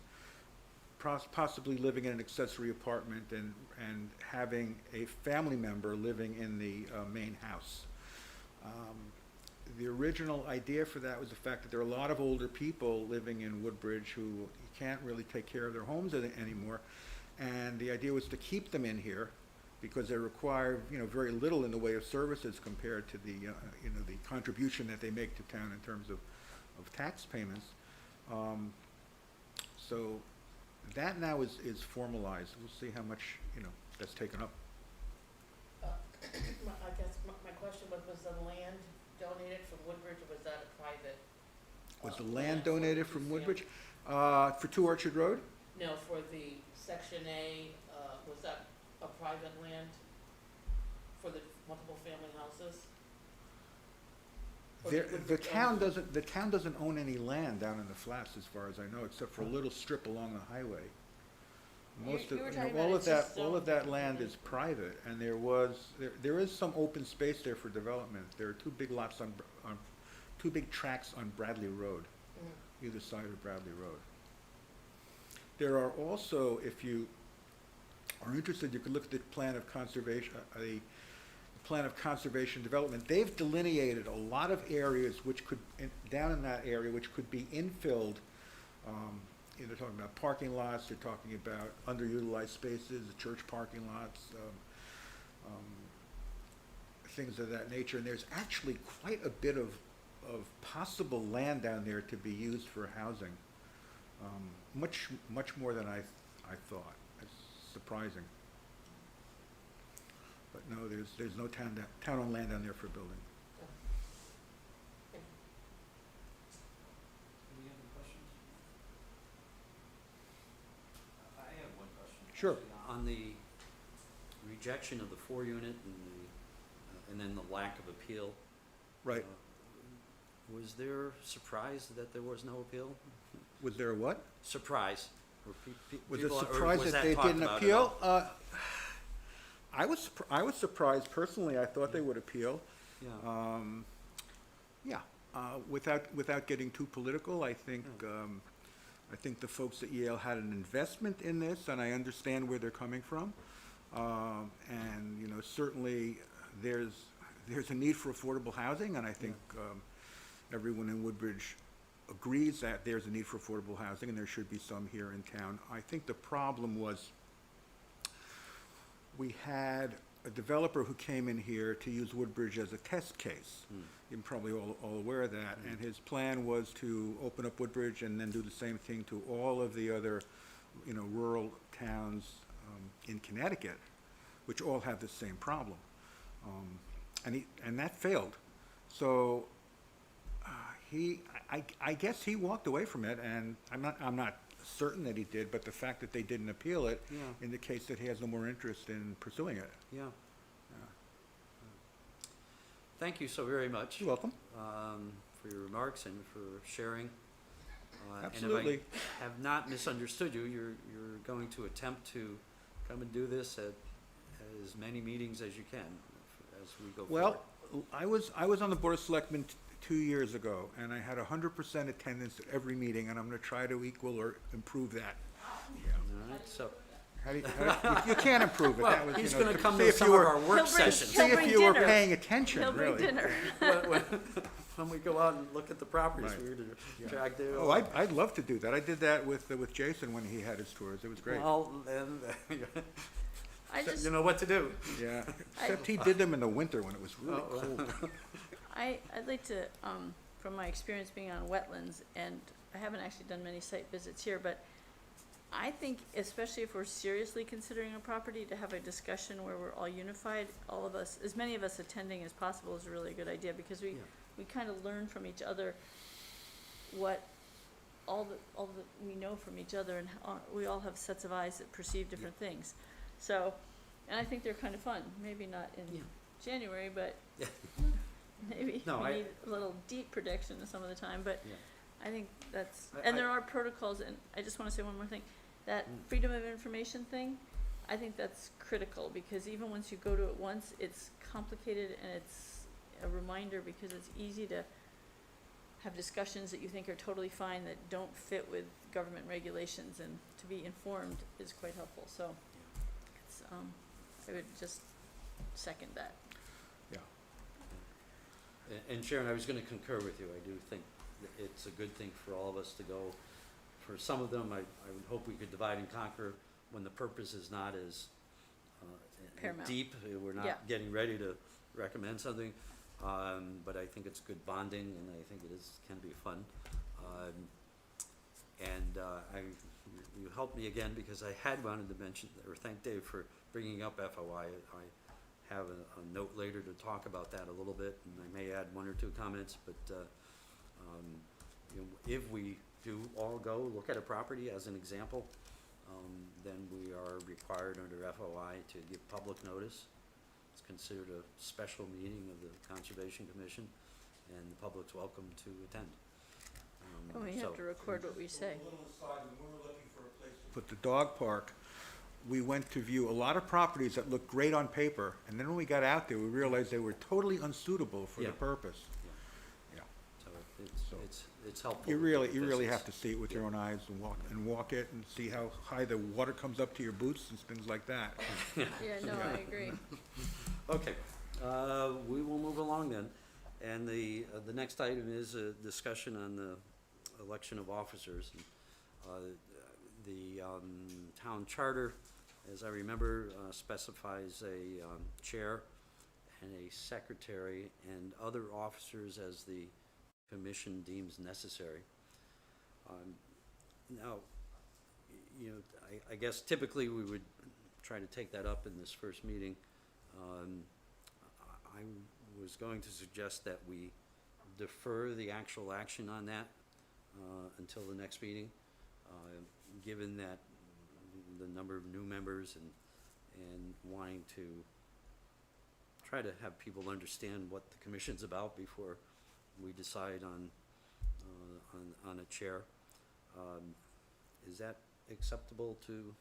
possibly living in an accessory apartment and having a family member living in the main house. The original idea for that was the fact that there are a lot of older people living in Woodbridge who can't really take care of their homes anymore, and the idea was to keep them in here because they require, very little in the way of services compared to the, the contribution that they make to town in terms of tax payments. So that now is formalized. We'll see how much, that's taken up. I guess my question was the land donated from Woodbridge, or was that a private? Was the land land for donated the from two-family? Woodbridge? For 2 Orchard Road? No, for the Section A, was that a private land for the multiple family houses? Or did The Woodbridge town doesn't own any land down in the flats as far as I know, except for a little strip along the highway. Most You of, were you know, talking all about of that, it's all of zoned. that land is private, and there is some open space there for development. There are 2 big lots on 2 big tracts on Bradley Road, either side of Bradley Road. There are also, if you are interested, you could look at the plan of conservation, plan of conservation development. They've delineated a lot of areas which could, down in that area, which could be infilled. They're talking about parking lots, they're talking about underutilized spaces, church parking lots, things of that nature. And there's actually quite a bit of possible land down there to be used for housing. Much more than I thought. It's surprising. But no, there's no town-owned land down there for building. Any other questions? I have one question. Sure. Actually, on the rejection of the 4-unit and then the lack of appeal. Right. Was there surprise that there was no appeal? Was there a what? Surprise. Was it People- or surprised was that they talked didn't about at appeal? all? I was surprised personally. I thought they would appeal. Yeah. Without getting too political, I think the folks at Yale had an investment in this, and I understand where they're coming from. And certainly there's there's a need for affordable housing, and I think everyone in Woodbridge agrees that there's a need for affordable housing, and there should be some here in town. I think the problem was we had a developer who came in here to use Woodbridge as a test case. You're probably all aware of that. And his plan was to open up Woodbridge and then do the same thing to all of the other, rural towns in Connecticut, which all have the same problem. And that failed. So I guess he walked away from it, and I'm not certain that he did, but the fact that they didn't appeal it Yeah. indicates that he has no more interest in pursuing it. Yeah. Thank you so very much. You're welcome. For your remarks and for sharing. Absolutely. And if I have not misunderstood you, you're going to attempt to come and do this at as many meetings as you can as we go forward. Well, I was on the Board of Selectmen 2 years ago, and I had 100% attendance at every meeting, and I'm gonna try to equal or improve that. All right, so, You can't improve it. That well, was, he's you know, gonna to come see to if some you of were- our work He'll bring- sessions. See if bring you were dinner. paying attention, He'll bring really. dinner. When we go out and look at the properties, Right. we're Yeah. to drag the. Oh, I'd love to do that. I did that with Jason when he had his tours. It was great. Well, then, I just, you know what to do. Yeah, except he did them in the winter when it was really Oh, cold. I'd like to, from my experience being on wetlands, and I haven't actually done many site visits here, but I think especially if we're seriously considering a property, to have a discussion where we're all unified, all of us, as many of us attending as possible is a really good idea, because Yeah. we kind of learn from each other what all that we know from each other, and we all have sets of eyes that perceive different things. So, and I think they're kind of fun, maybe not in Yeah. January, but Yeah. maybe No, we I- need a little deep prediction some of the time, but Yeah. I think that's, I- and there I- are protocols, and I just wanna say one more thing, that Mm. freedom of information thing, I think that's critical, because even once you go to it once, it's complicated and it's a reminder, because it's easy to have discussions that you think are totally fine that don't fit with government regulations, and to be informed is quite helpful, so it's, I would just second that. Yeah. And Sharon, I was gonna concur with you. I do think that it's a good thing for all of us to go. For some of them, I would hope we could divide and conquer when the purpose is not as Paramount. deep. We're Yeah. not getting ready to recommend something. But I think it's good bonding, and I think can be fun. You helped me again, because I had wanted to mention, or thank Dave for bringing up FOI. I have a note later to talk about that a little bit, and I may add one or two comments, but, if we do all go look at a property as an example, then we are required under FOI to give public notice. It's considered a special meeting of the Conservation Commission, and the public's welcome to attend. And we have to record what we say. A little aside, when we were looking for a place to put the dog park, we went to view a lot of properties that looked great on paper, and then when we got out there, we realized they were totally unsuitable for the Yeah. purpose. Yeah. Yeah. So it's helpful. You to really, do you really business. have to see it with your own eyes and walk it and see how high the water comes up to your boots and things like that. Yeah, no, I agree. Okay, we will move along then. And the next item is a discussion on the election of officers. The town charter, as I remember, specifies a chair and a secretary and other officers as the commission deems necessary. Now, I guess typically we would try to take that up in this first meeting. I was going to suggest that we defer the actual action on that until the next meeting, given that the number of new members and wanting to try to have people understand what the commission's about before we decide on a chair. Is that acceptable to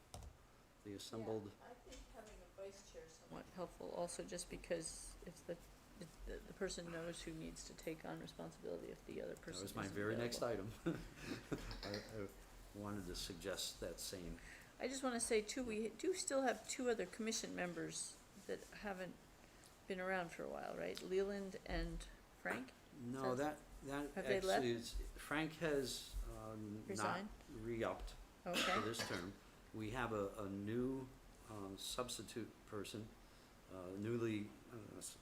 the assembled? I think having a vice chair is somewhat helpful also, just because if the person knows who needs to take on responsibility if the other person That was my isn't very next available. item. I wanted to suggest that same. I just wanna say too, we do still have two other commission members that haven't been around for a while, right? Leland and Frank? No, So- that Have they left? actually is, Frank has, not Resigned? re-upped Okay, for this term. We have a new, substitute person, newly,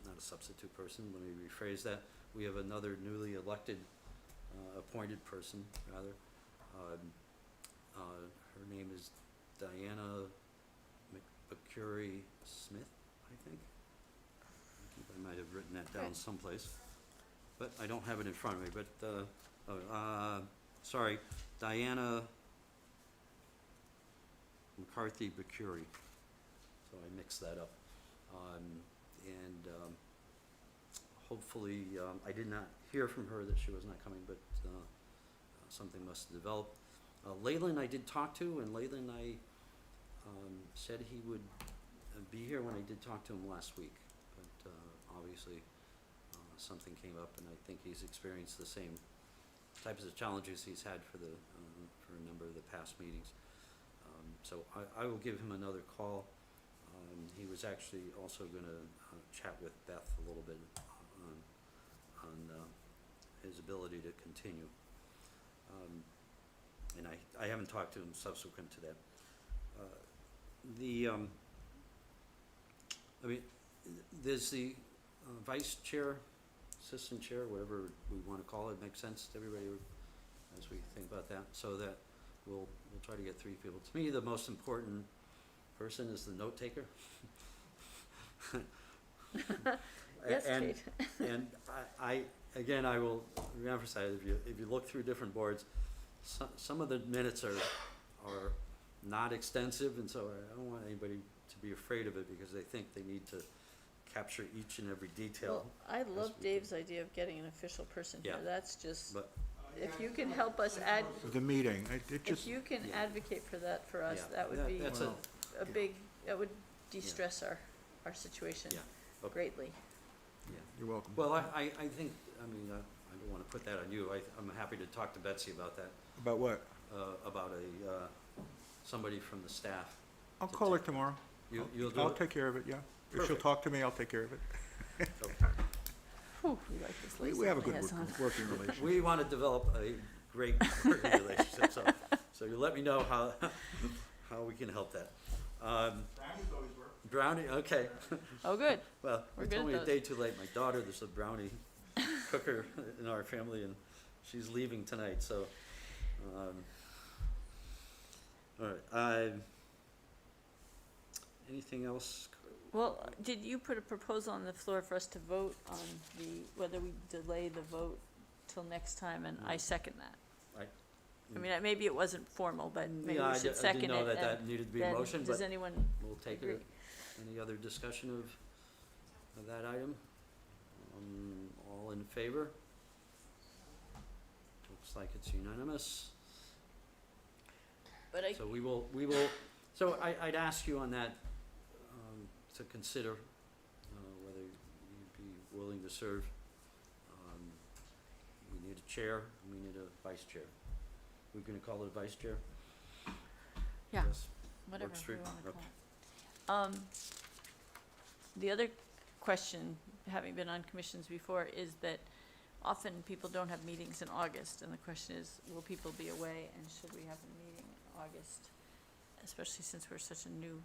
not a substitute person, let me rephrase that. We have another newly elected, appointed person, rather. Her name is Diana McCurry Smith, I think. I might have written that down Okay. someplace, but I don't have it in front of me, but, sorry, Diana McCarthy Bacuri, so I mixed that up. Hopefully, I did not hear from her that she was not coming, but something must have developed. Leyland I did talk to, and Leyland I said he would be here when I did talk to him last week, but obviously something came up, and I think he's experienced the same types of challenges he's had for a number of the past meetings. So I will give him another call. He was actually also gonna chat with Beth a little bit on his ability to continue. And I haven't talked to him subsequent to that. I mean, there's the vice chair, assistant chair, whatever we wanna call it, makes sense to everybody as we think about that, so that we'll try to get 3 people. To me, the most important person is the note taker. yes, And- Kate. And again, I will reemphasize, if you look through different boards, some of the minutes are not extensive, and so I don't want anybody to be afraid of it because they think they need to capture each and every detail. Well, I love we Dave's idea of getting an official person here, Yeah. that's just, But, if you can help us The meeting, it if just, you can Yeah. advocate for that for us, yeah, that would be that's Well, a big, that would de-stress our situation Yeah. Okay. greatly. yeah. you're welcome. Well, I think, I mean, I don't wanna put that on you. I'm happy to talk to Betsy about that, About what? about somebody from the staff. I'll to call her take- tomorrow. You'll do I'll it? take care of it, yeah. If she'll Perfect. talk to me, I'll take care of it. Okay. Whew, we like this lace We have a that good has on. working relationship. We wanna develop a great working relationship, so you let me know how we can help that. Brownie, okay. Oh, good, Well, We're it's good at only a those. day too late. My daughter, there's a brownie cooker in our family, and she's leaving tonight, so, all right, anything else? well, did you put a proposal on the floor for us to vote on whether we delay the vote till next time, and I second that. I mean, maybe it wasn't formal, but maybe Yeah, we should I second didn't know it, that and needed to be a then, motion, does but anyone we'll take agree? it. Any other discussion of that item? All in favor? Looks like it's unanimous. But I, So we will, so I'd ask you on that, to consider, whether you'd be willing to serve. We need a chair, we need a vice chair. We're gonna call it a vice chair? Yeah. Yes. whatever Works we for you? wanna call it. The other question, having been on commissions before, is that often people don't have meetings in August, and the question is, will people be away, and should we have a meeting in August? Especially since we're such a new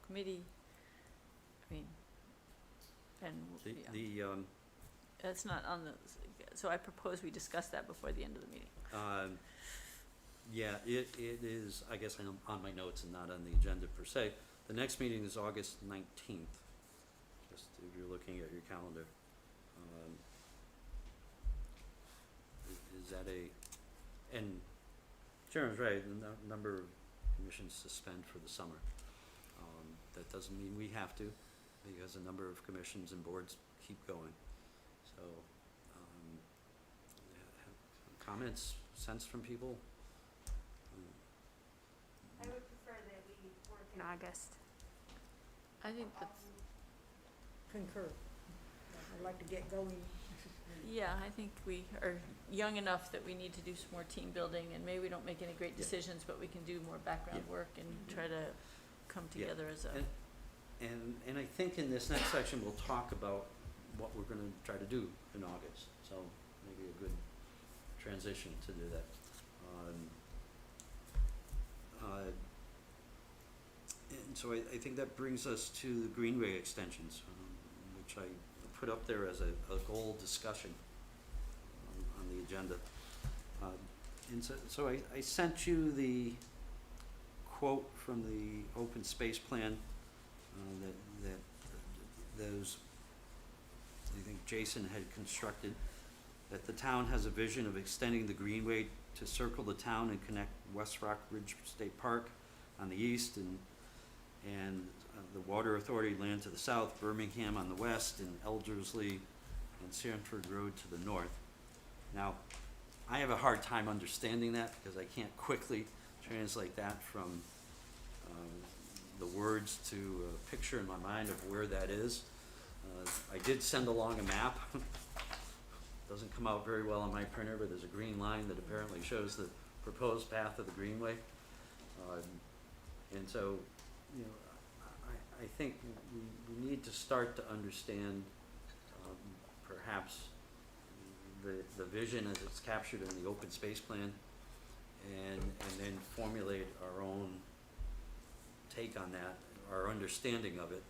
committee, I mean, and, yeah, that's not on the, so I propose we discuss that before the end of the meeting. Yeah, it is, I guess I'm on my notes and not on the agenda per se. The next meeting is August 19th, just if you're looking at your calendar. Is that and Sharon's right, the number of commissions suspend for the summer. That doesn't mean we have to, because a number of commissions and boards keep going. So, comments, sense from people? I would prefer that we work in August. I think that's, Concur. I'd like to get going. yeah, I think we are young enough that we need to do some more team building, and maybe we don't make any great Yeah. decisions, but we can do more background Yeah. work and try to come Yeah. together as a, And And I think in this next section, we'll talk about what we're gonna try to do in August, so maybe a good transition to do that. And so I think that brings us to the Greenway extensions, which I put up there as a goal discussion on the agenda. And so I sent you the quote from the open space plan that those, I think Jason had constructed, that the town has a vision of extending the Greenway to circle the town and connect West Rock Ridge State Park on the east and the Water Authority land to the south, Birmingham on the west, and Eldersley and Sanford Road to the north. Now, I have a hard time understanding that because I can't quickly translate that from the words to a picture in my mind of where that is. I did send along a map. Doesn't come out very well on my printer, but there's a green line that apparently shows the proposed path of the Greenway. And so, you know, I think we need to start to understand perhaps the vision as it's captured in the open space plan, and then formulate our own take on that, our understanding of it,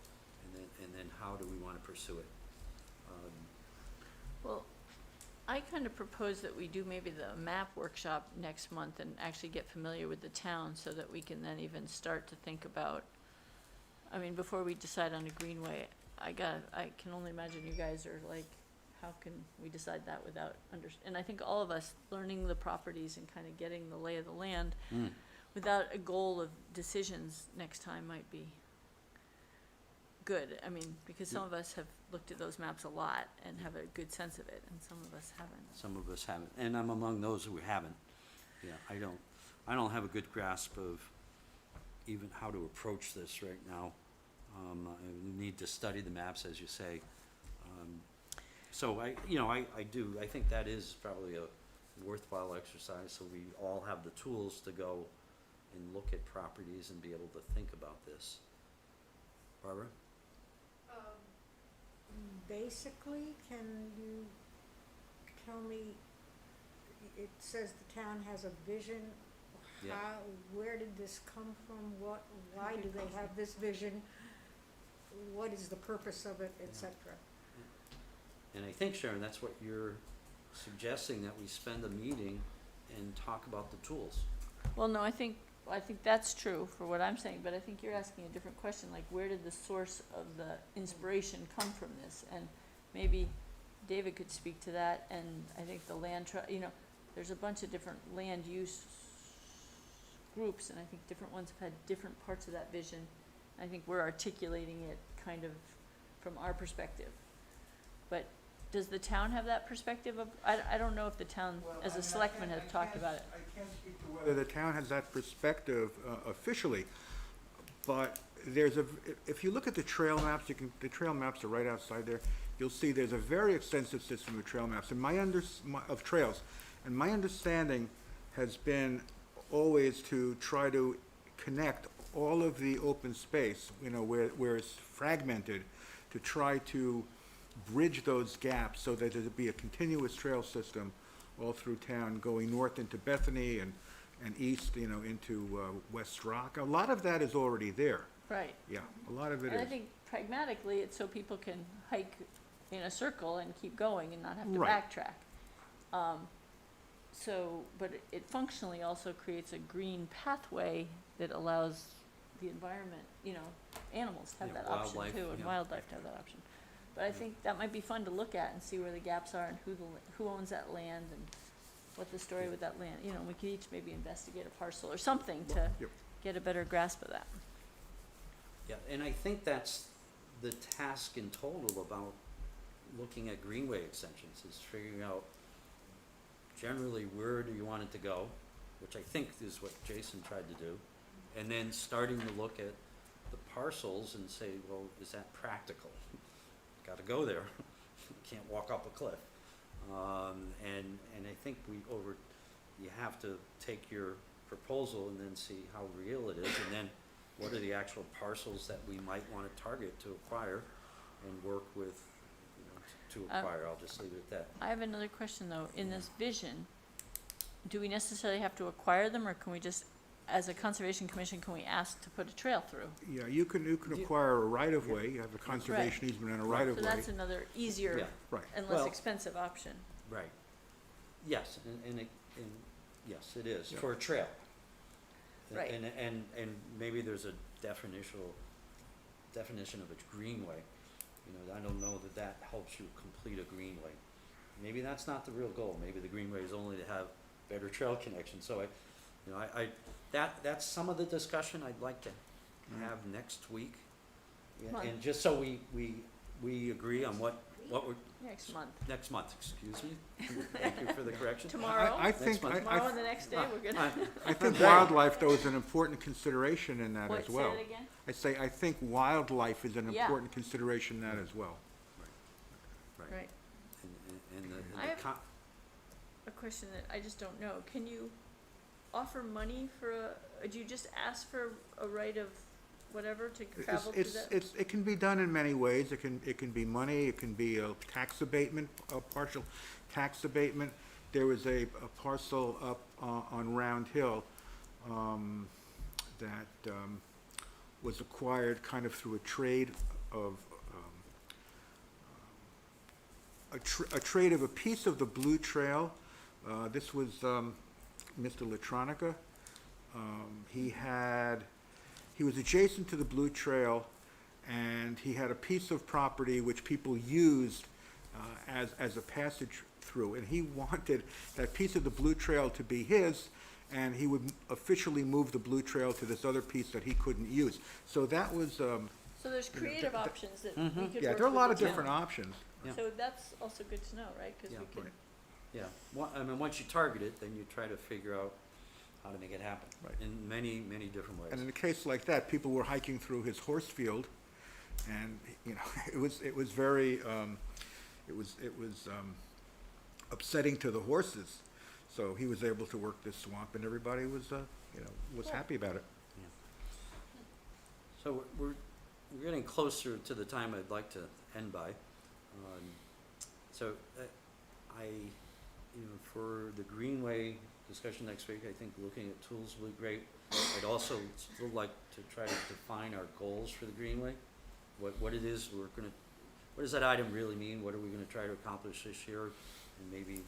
and then how do we want to pursue it. Well, I kind of propose that we do maybe the map workshop next month and actually get familiar with the town so that we can then even start to think about, I mean, before we decide on a greenway, I can only imagine you guys are like, how can we decide that without and I think all of us learning the properties and kind of getting the lay of the land without a goal of decisions next time might be good. I mean, because some of us have looked at those maps a lot and have a good sense of it, and some of us haven't. Some of us haven't, and I'm among those who haven't. Yeah, I don't have a good grasp of even how to approach this right now. I need to study the maps, as you say. So I think that is probably a worthwhile exercise, so we all have the tools to go and look at properties and be able to think about this. Barbara? Basically, can you tell me, it says the town has a vision, Yeah. where did this come from, why do they have this vision, what is the purpose of it, etc. And I think, Sharon, that's what you're suggesting, that we spend a meeting and talk about the tools. Well, no, I think that's true for what I'm saying, but I think you're asking a different question, like where did the source of the inspiration come from this? And maybe David could speak to that, and I think the land there's a bunch of different land use groups, and I think different ones have had different parts of that vision. I think we're articulating it kind of from our perspective. But does the town have that perspective of, I don't know if the town, as a selectman, have talked about it. I can't speak to whether the town has that perspective officially, but if you look at the trail maps, the trail maps are right outside there. You'll see there's a very extensive system of trail maps, and of trails. And my understanding has been always to try to connect all of the open space, where it's fragmented, to try to bridge those gaps so that there'd be a continuous trail system all through town, going north into Bethany and east, into West Rock. A lot of that is already there. Right. Yeah, a lot of it And I is. think pragmatically, it's so people can hike in a circle and keep going and not have to Right. backtrack. But it functionally also creates a green pathway that allows the environment, animals to have Yeah, that option wildlife, too, and yeah. wildlife to have that option. But I think that might be fun to look at and see where the gaps are and who owns that land and what the story with that land, we could each maybe investigate a parcel or something to Yep. get a better grasp of that. Yeah, and I think that's the task in total about looking at greenway extensions, is figuring out generally where do you want it to go, which I think is what Jason tried to do, and then starting to look at the parcels and say, well, is that practical? Gotta go there, can't walk up a cliff. And I think you have to take your proposal and then see how real it is, and then what are the actual parcels that we might wanna target to acquire and work with, to acquire, I'll just leave it at that. I have another question though. In this vision, do we necessarily have to acquire them, or can we just, as a conservation commission, can we ask to put a trail through? Yeah, you can acquire a right-of-way, you have a conservation easement and a So right-of-way. that's another easier Yeah. Right. and less Well- expensive option. Right. Yes, and yes, it is, Yeah. for a trail. Right. And maybe there's a definition of a greenway. I don't know that helps you complete a greenway. Maybe that's not the real goal. Maybe the greenway is only to have better trail connections. So that's some of the discussion I'd like to have next week. Yeah, Month. and just so we agree on what we're, Next month. next month, excuse me. Thank you for the correction. Tomorrow? I think, month. Tomorrow and the next day, we're gonna. I think Right. wildlife, though, is an important consideration in that What, as say well. it again? I think wildlife is an Yeah. important consideration in that as well. Right. And the I have a question that I just don't know. Can you offer money for do you just ask for a right of whatever to travel to that? It can be done in many ways. It can be money, it can be a tax abatement, a partial tax abatement. There was a parcel up on Round Hill that was acquired kind of through a trade of a trade of a piece of the Blue Trail. This was Mr. Latronica. He was adjacent to the Blue Trail, and he had a piece of property which people used as a passage through, and he wanted that piece of the Blue Trail to be his, and he would officially move the Blue Trail to this other piece that he couldn't use. So that was, So there's creative options that we could yeah, work there are a with lot the of town. different options. Yeah. So that's also good to know, right? Cause Yeah, we could, right. Yeah, once you target it, then you try to figure out how to make it happen. Right. In many, many different ways. And in a case like that, people were hiking through his horse field, and, it was very, upsetting to the horses. So he was able to work this swamp, and everybody was Cool. happy about it. So we're getting closer to the time I'd like to end by. So for the Greenway discussion next week, I think looking at tools will be great. I'd also still like to try to define our goals for the Greenway. What it is what does that item really mean? What are we gonna try to accomplish this year and maybe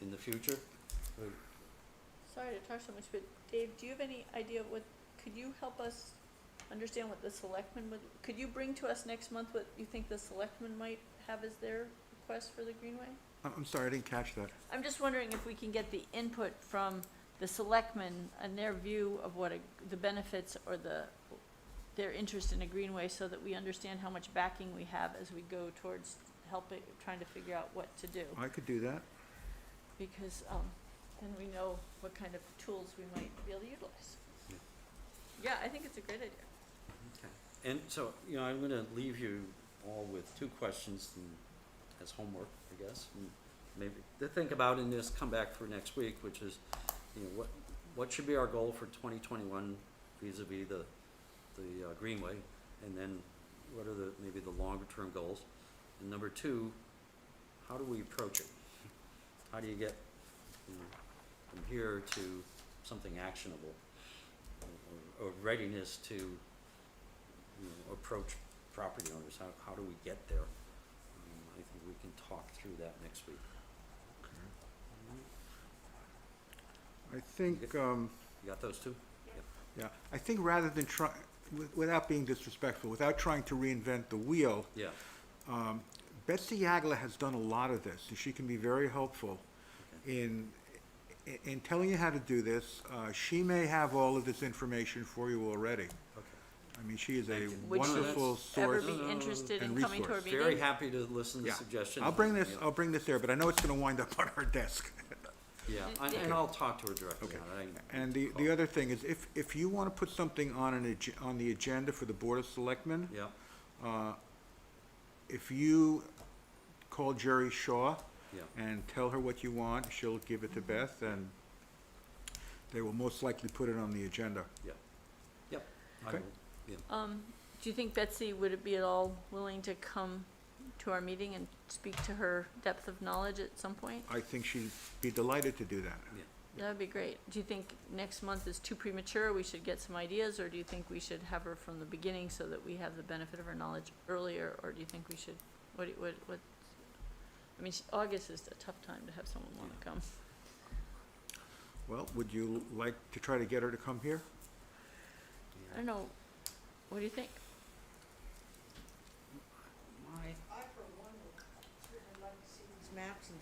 in the future? sorry to talk so much, but Dave, do you have any idea could you help us understand what the selectmen could you bring to us next month what you think the selectmen might have as their request for the Greenway? I'm sorry, I didn't catch that. I'm just wondering if we can get the input from the selectmen and their view of what the benefits or their interest in a greenway, so that we understand how much backing we have as we go towards trying to figure out what to do. I could do that. Because, then we know what kind of tools we might be able to utilize. Yeah. Yeah, I think it's a great idea. Okay. And so, I'm gonna leave you all with two questions as homework, I guess, and maybe to think about in this, come back for next week, which is, what should be our goal for 2021 vis-a-vis the Greenway, and then what are maybe the longer term goals? And number two, how do we approach it? How do you get from here to something actionable, or readiness to approach property owners? How do we get there? I think we can talk through that next week. I think, You got those two? yeah, I think rather than without being disrespectful, without trying to reinvent the wheel, Yeah. Betsy Yagla has done a lot of this, and she can be very helpful in telling you how to do this. She may have all of this information for you already. Okay. I mean, she is a Thank you. Would you wonderful ever source. be interested and in coming to our resource. meeting? Very happy to listen to Yeah. suggestions. I'll bring this there, but I know it's gonna wind up on her desk. Yeah, Okay. and I'll talk to her directly Okay. on it. And the other thing is, if you wanna put something on on the agenda for the Board of Selectmen, Yeah, if you call Jerry Shaw yeah, and tell her what you want, she'll give it to Beth, and they will most likely put it on the agenda. yep. I Okay. will. Do you think Betsy would be at all willing to come to our meeting and speak to her depth of knowledge at some point? I think she'd be delighted to do that. That would be great. Do you think next month is too premature, we should get some ideas, or do you think we should have her from the beginning so that we have the benefit of her knowledge earlier, or do you think we should, what, I mean, August is a tough time to have someone wanna come. Well, would you like to try to get her to come here? I don't know, what do you think? I, for one, would certainly like to see these maps and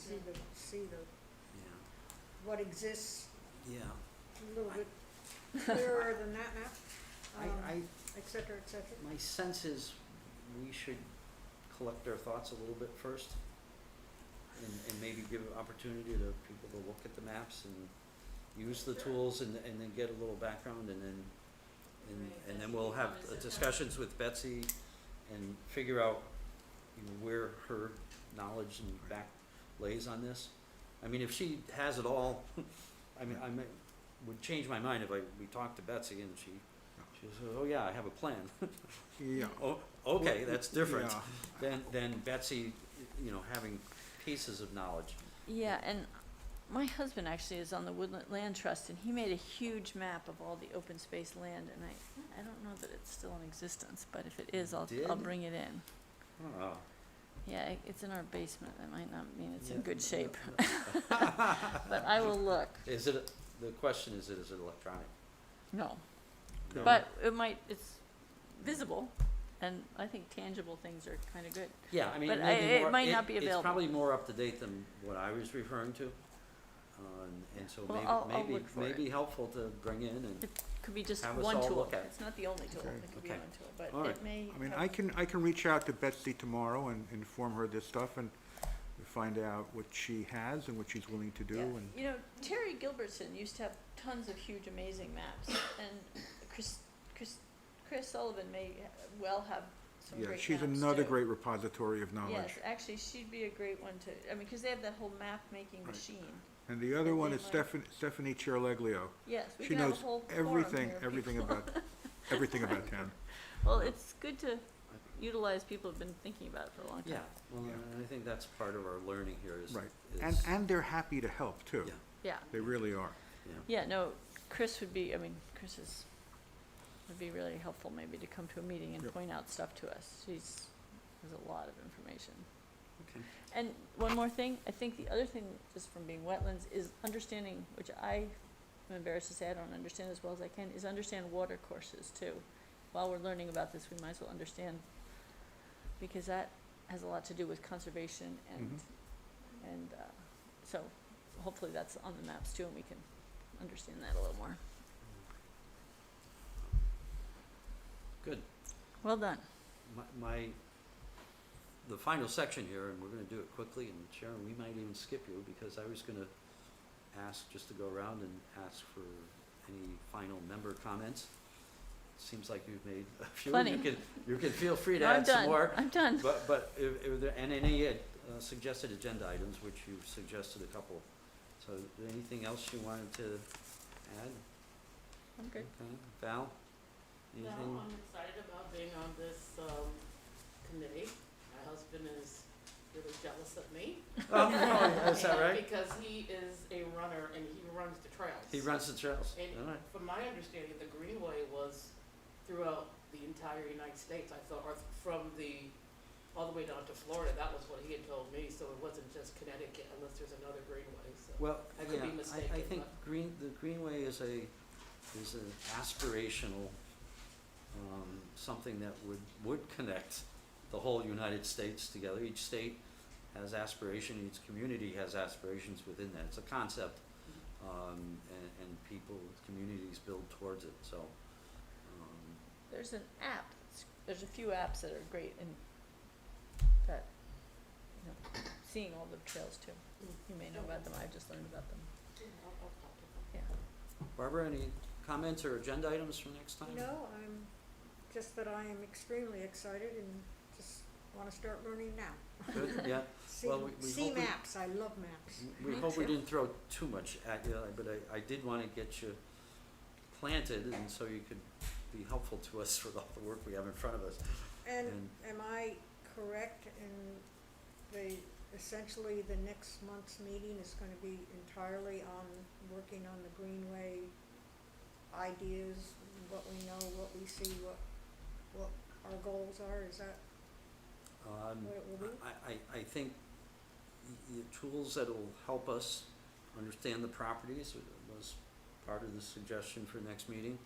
see the, Yeah, what exists yeah. a little bit clearer than that map, et cetera, et cetera. My sense is we should collect our thoughts a little bit first and maybe give an opportunity to people to look at the maps and use the tools and then get a little background and then we'll have discussions with Betsy and figure out, you know, where her knowledge and back lays on this. I mean, if she has it all, I mean, would change my mind if we talked to Betsy and she says, oh yeah, I have a plan. Yeah. Oh, okay, that's different Yeah. than Betsy, you know, having pieces of knowledge. Yeah, and my husband actually is on the Woodland Land Trust, and he made a huge map of all the open space land, and I don't know that it's still in existence, but if it is, I'll Did? bring it in. Oh. Yeah, it's in our basement, that might not mean it's in Yeah. good shape. But I will look, The question is it electronic? no, No. but it's visible, and I think tangible things are kinda good. Yeah, I mean, But it may be it more, might not be it's available. probably more up to date than what I was referring to. And so Well, I'll look for maybe it. helpful to bring in and, It could be just Have us one all tool, look at it. it's not the only tool, Okay. it could be Okay. one tool, but All right. it may I mean, have- I can reach out to Betsy tomorrow and inform her this stuff and find out what she has and what she's willing to do Yeah. and. You know, Terry Gilbertson used to have tons of huge, amazing maps, and Chris Sullivan may well have some great Yeah, maps she's another too. great repository of knowledge. Yes, actually, she'd be a great one to, I mean, cause they have that whole map-making Right. machine. And the other And one they is might- Stephanie Chirleglio. Yes, we She can have a knows whole forum everything, here of everything people. about, everything about town. Well, it's good to utilize people who've been thinking about it for a long time. yeah, well, Yeah. I think that's part of our learning here is. Right. is- And they're happy to help too. Yeah. Yeah, They really are. yeah, no, Chris would be, I mean, would be really helpful maybe to come to a meeting and Yep. point out stuff to us. Has a lot of information. Okay. And one more thing, I think the other thing, just from being wetlands, is understanding, which I am embarrassed to say I don't understand as well as I can, is understand water courses too. While we're learning about this, we might as well understand, because that has a lot to do with conservation and so hopefully that's on the maps too, and we can understand that a little more. Good. Well done. The final section here, and we're gonna do it quickly, and Sharon, we might even skip you, because I was gonna ask just to go around and ask for any final member comments. Seems like you've made a few. Plenty. You can feel free to No, I'm add some done. more. I'm done. But if there, and any suggested agenda items, which you've suggested a couple. So anything else you wanted to add? I'm good. Okay, Val? No, Anything? I'm excited about being on this, committee. My husband is really jealous of me. Oh, no, is that And right? because he is a runner and he runs the trails. He runs the trails, And all right. from my understanding, the Greenway was throughout the entire United States, I thought, or from all the way down to Florida. That was what he had told me, so it wasn't just Connecticut unless there's another Greenway, so. Well, I could be yeah, mistaken, I think but- the Greenway is an aspirational, something that would connect the whole United States together. Each state has aspiration, each community has aspirations within that. It's a concept, and people, communities build towards it, so. There's an app, there's a few apps that are great and that, you know, seeing all the trails too. You may know about them, I've just learned about them. I'll talk to him. Yeah. Barbara, any comments or agenda items for next time? No, I'm, just that I am extremely excited and just wanna start learning now. Good, yeah. See, Well, we see hope we- maps, I love maps. We Me hope we too. didn't throw too much at you, but I did wanna get you planted and so you could be helpful to us for all the work we have in front of us. And And- am I correct in essentially the next month's meeting is gonna be entirely on working on the Greenway ideas, what we know, what we see, what our goals are, is that what it will be? I think the tools that'll help us understand the properties was part of the suggestion for next meeting.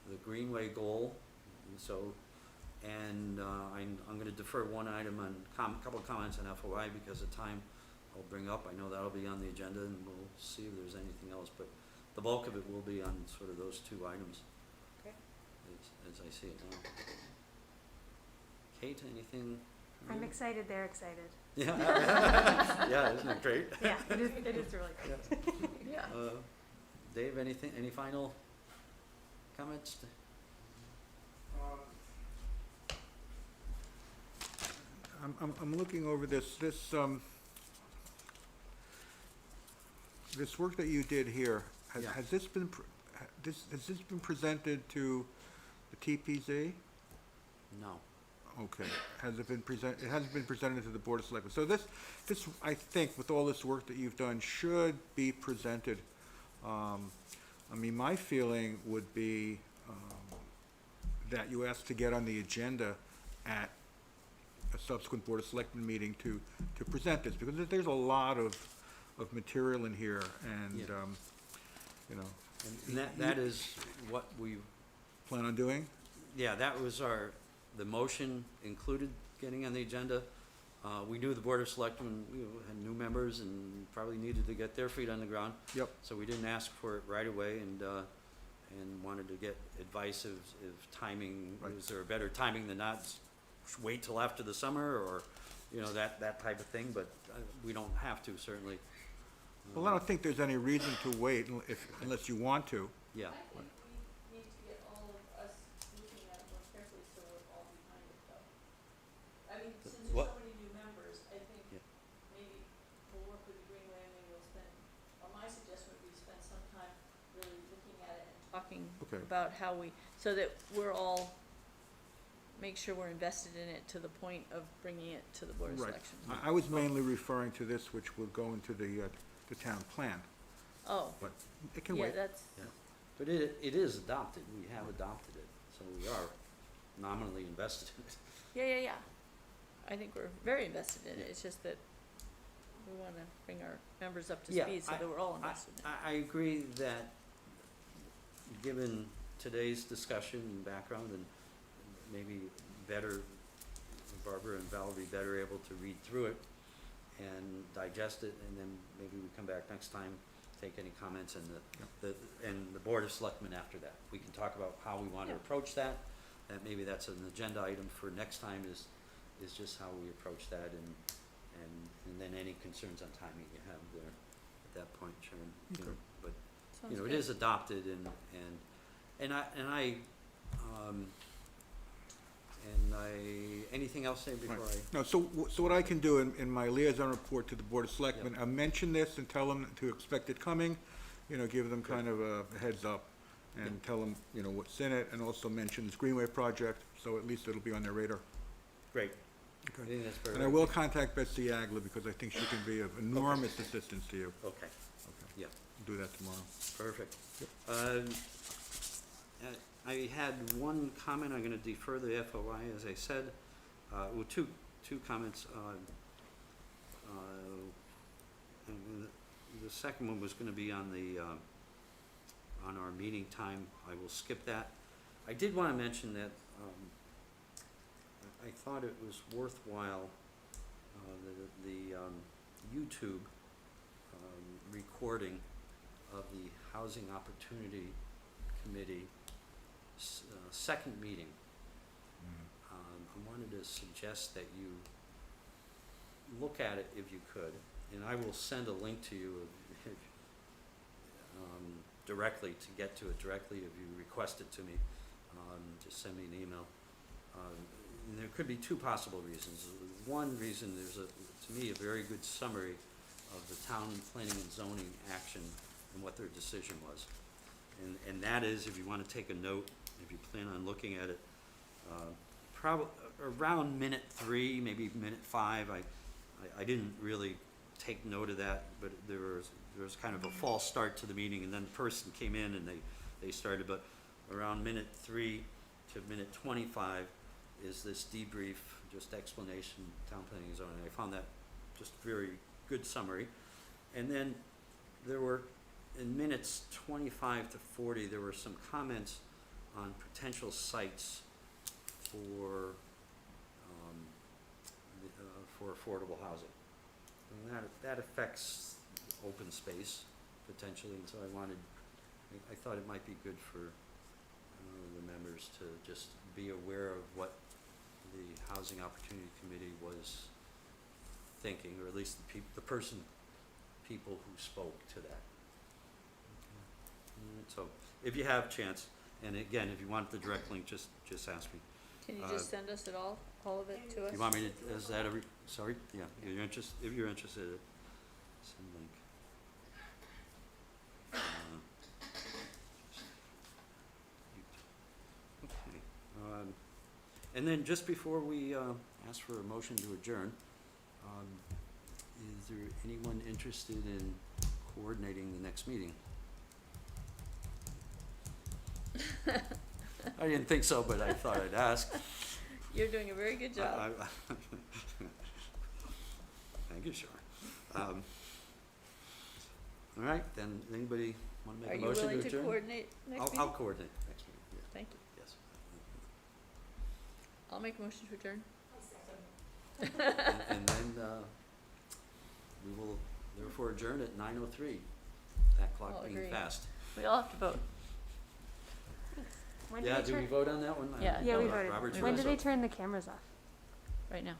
The Greenway goal, and so, and I'm gonna defer one item on, couple of comments on FOI because of time I'll bring up. I know that'll be on the agenda and we'll see if there's anything else, but the bulk of it will be on sort of those two items. Okay. As I see it now. Kate, anything? from I'm you? excited, they're excited. Yeah, yeah, isn't it great? Yeah, it is really great. Yeah. Dave, anything, any final comments? I'm looking over this work that you did here. Yeah. Has this been, has this been presented to the TPZ? No. Okay, has it been it hasn't been presented to the Board of Selectmen. So this, I think, with all this work that you've done, should be presented. I mean, my feeling would be, that you ask to get on the agenda at a subsequent Board of Selectmen meeting to present this, because there's a lot of material in here, and, Yeah. you know, And that is what we, plan on doing? yeah, that was the motion included getting on the agenda. We knew the Board of Selectmen, had new members and probably needed to get their feet on the ground. Yep. So we didn't ask for it right away and wanted to get advice of timing. Right. Is there a better timing than not? Wait till after the summer or, that type of thing, but we don't have to certainly. Well, I don't think there's any reason to wait unless you want to. Yeah, I think we need to get all of us looking at it more carefully so we're all behind it though. I mean, since there's What- so many new members, I think Yeah. maybe we'll work with the Greenway and maybe we'll spend, or my suggestion would be to spend some time really looking at it and talking Okay. about how so that we're all, make sure we're invested in it to the point of bringing it to the Board of Right. Selectmen. I was mainly referring to this, which will go into the town plan, Oh, but it can yeah, wait. that's, yeah. But it is adopted. We have adopted it, so we are nominally invested in it. yeah. I think we're very invested in it, it's just that we wanna bring our members up to Yeah, speed so that we're all invested in it. I agree that, given today's discussion and background, and maybe better, Barbara and Val will be better able to read through it and digest it, and then maybe we come back next time, take any comments, and the Board of Selectmen after that. We can talk about how we want to Yeah. approach that, and maybe that's an agenda item for next time is just how we approach that, and then any concerns on timing you have there at that point, Sharon, Okay. but Sounds it good. is adopted anything else, say, before Right. No, so what I can do in my liaison report to the Board of Selectmen, I mention this and tell them to expect it coming, give them kind of a heads up, and tell them, what's in it, and also mention this Greenway project, so at least it'll be on their radar. Great. Okay. I think that's very. And I will contact Betsy Agler, because I think she can be of enormous assistance to you. Okay, Okay, yeah, do that tomorrow. perfect. Yep. I had one comment, I'm gonna defer the FOI, as I said, well, two comments. And the second one was gonna be on on our meeting time. I will skip that. I did wanna mention that, I thought it was worthwhile, the YouTube recording of the Housing Opportunity Committee second meeting. I wanted to suggest that you look at it if you could, and I will send a link to you directly, to get to it directly if you request it to me. Just send me an email. And there could be two possible reasons. One reason, there's to me, a very good summary of the town planning and zoning action and what their decision was. And that is, if you want to take a note, if you plan on looking at it. Probably around minute 3, maybe minute 5, I didn't really take note of that, but there was kind of a false start to the meeting, and then the person came in and they started, but around minute 3 to minute 25 is this debrief, just explanation, town planning and zoning. I found that just very good summary. And then there were, in minutes 25 to 40, there were some comments on potential sites for affordable housing. And that affects open space potentially, and so I thought it might be good for the members to just be aware of what the Housing Opportunity Committee was thinking, or at least people who spoke to that. Okay. So if you have chance, and again, if you want the direct link, just ask me. Can you just send us it all of it to us? You want me to, is that sorry? Yeah, if you're interested, send link. Okay. And then just before we ask for a motion to adjourn, is there anyone interested in coordinating the next meeting? I didn't think so, but I thought I'd ask. You're doing a very good job. Thank you, Sharon. All right, then, anybody want to Are make a you motion to willing adjourn? to coordinate next meeting? I'll coordinate next meeting, yeah. Thank you. Yes. I'll make a motion to adjourn. And then, we will therefore adjourn at 9:03, that clock All being agree. fast. We all have to vote. When Yeah, do do we vote on that one? Yeah. Yeah, we No, voted. Robert's When rules do they of- turn the cameras off? Right now.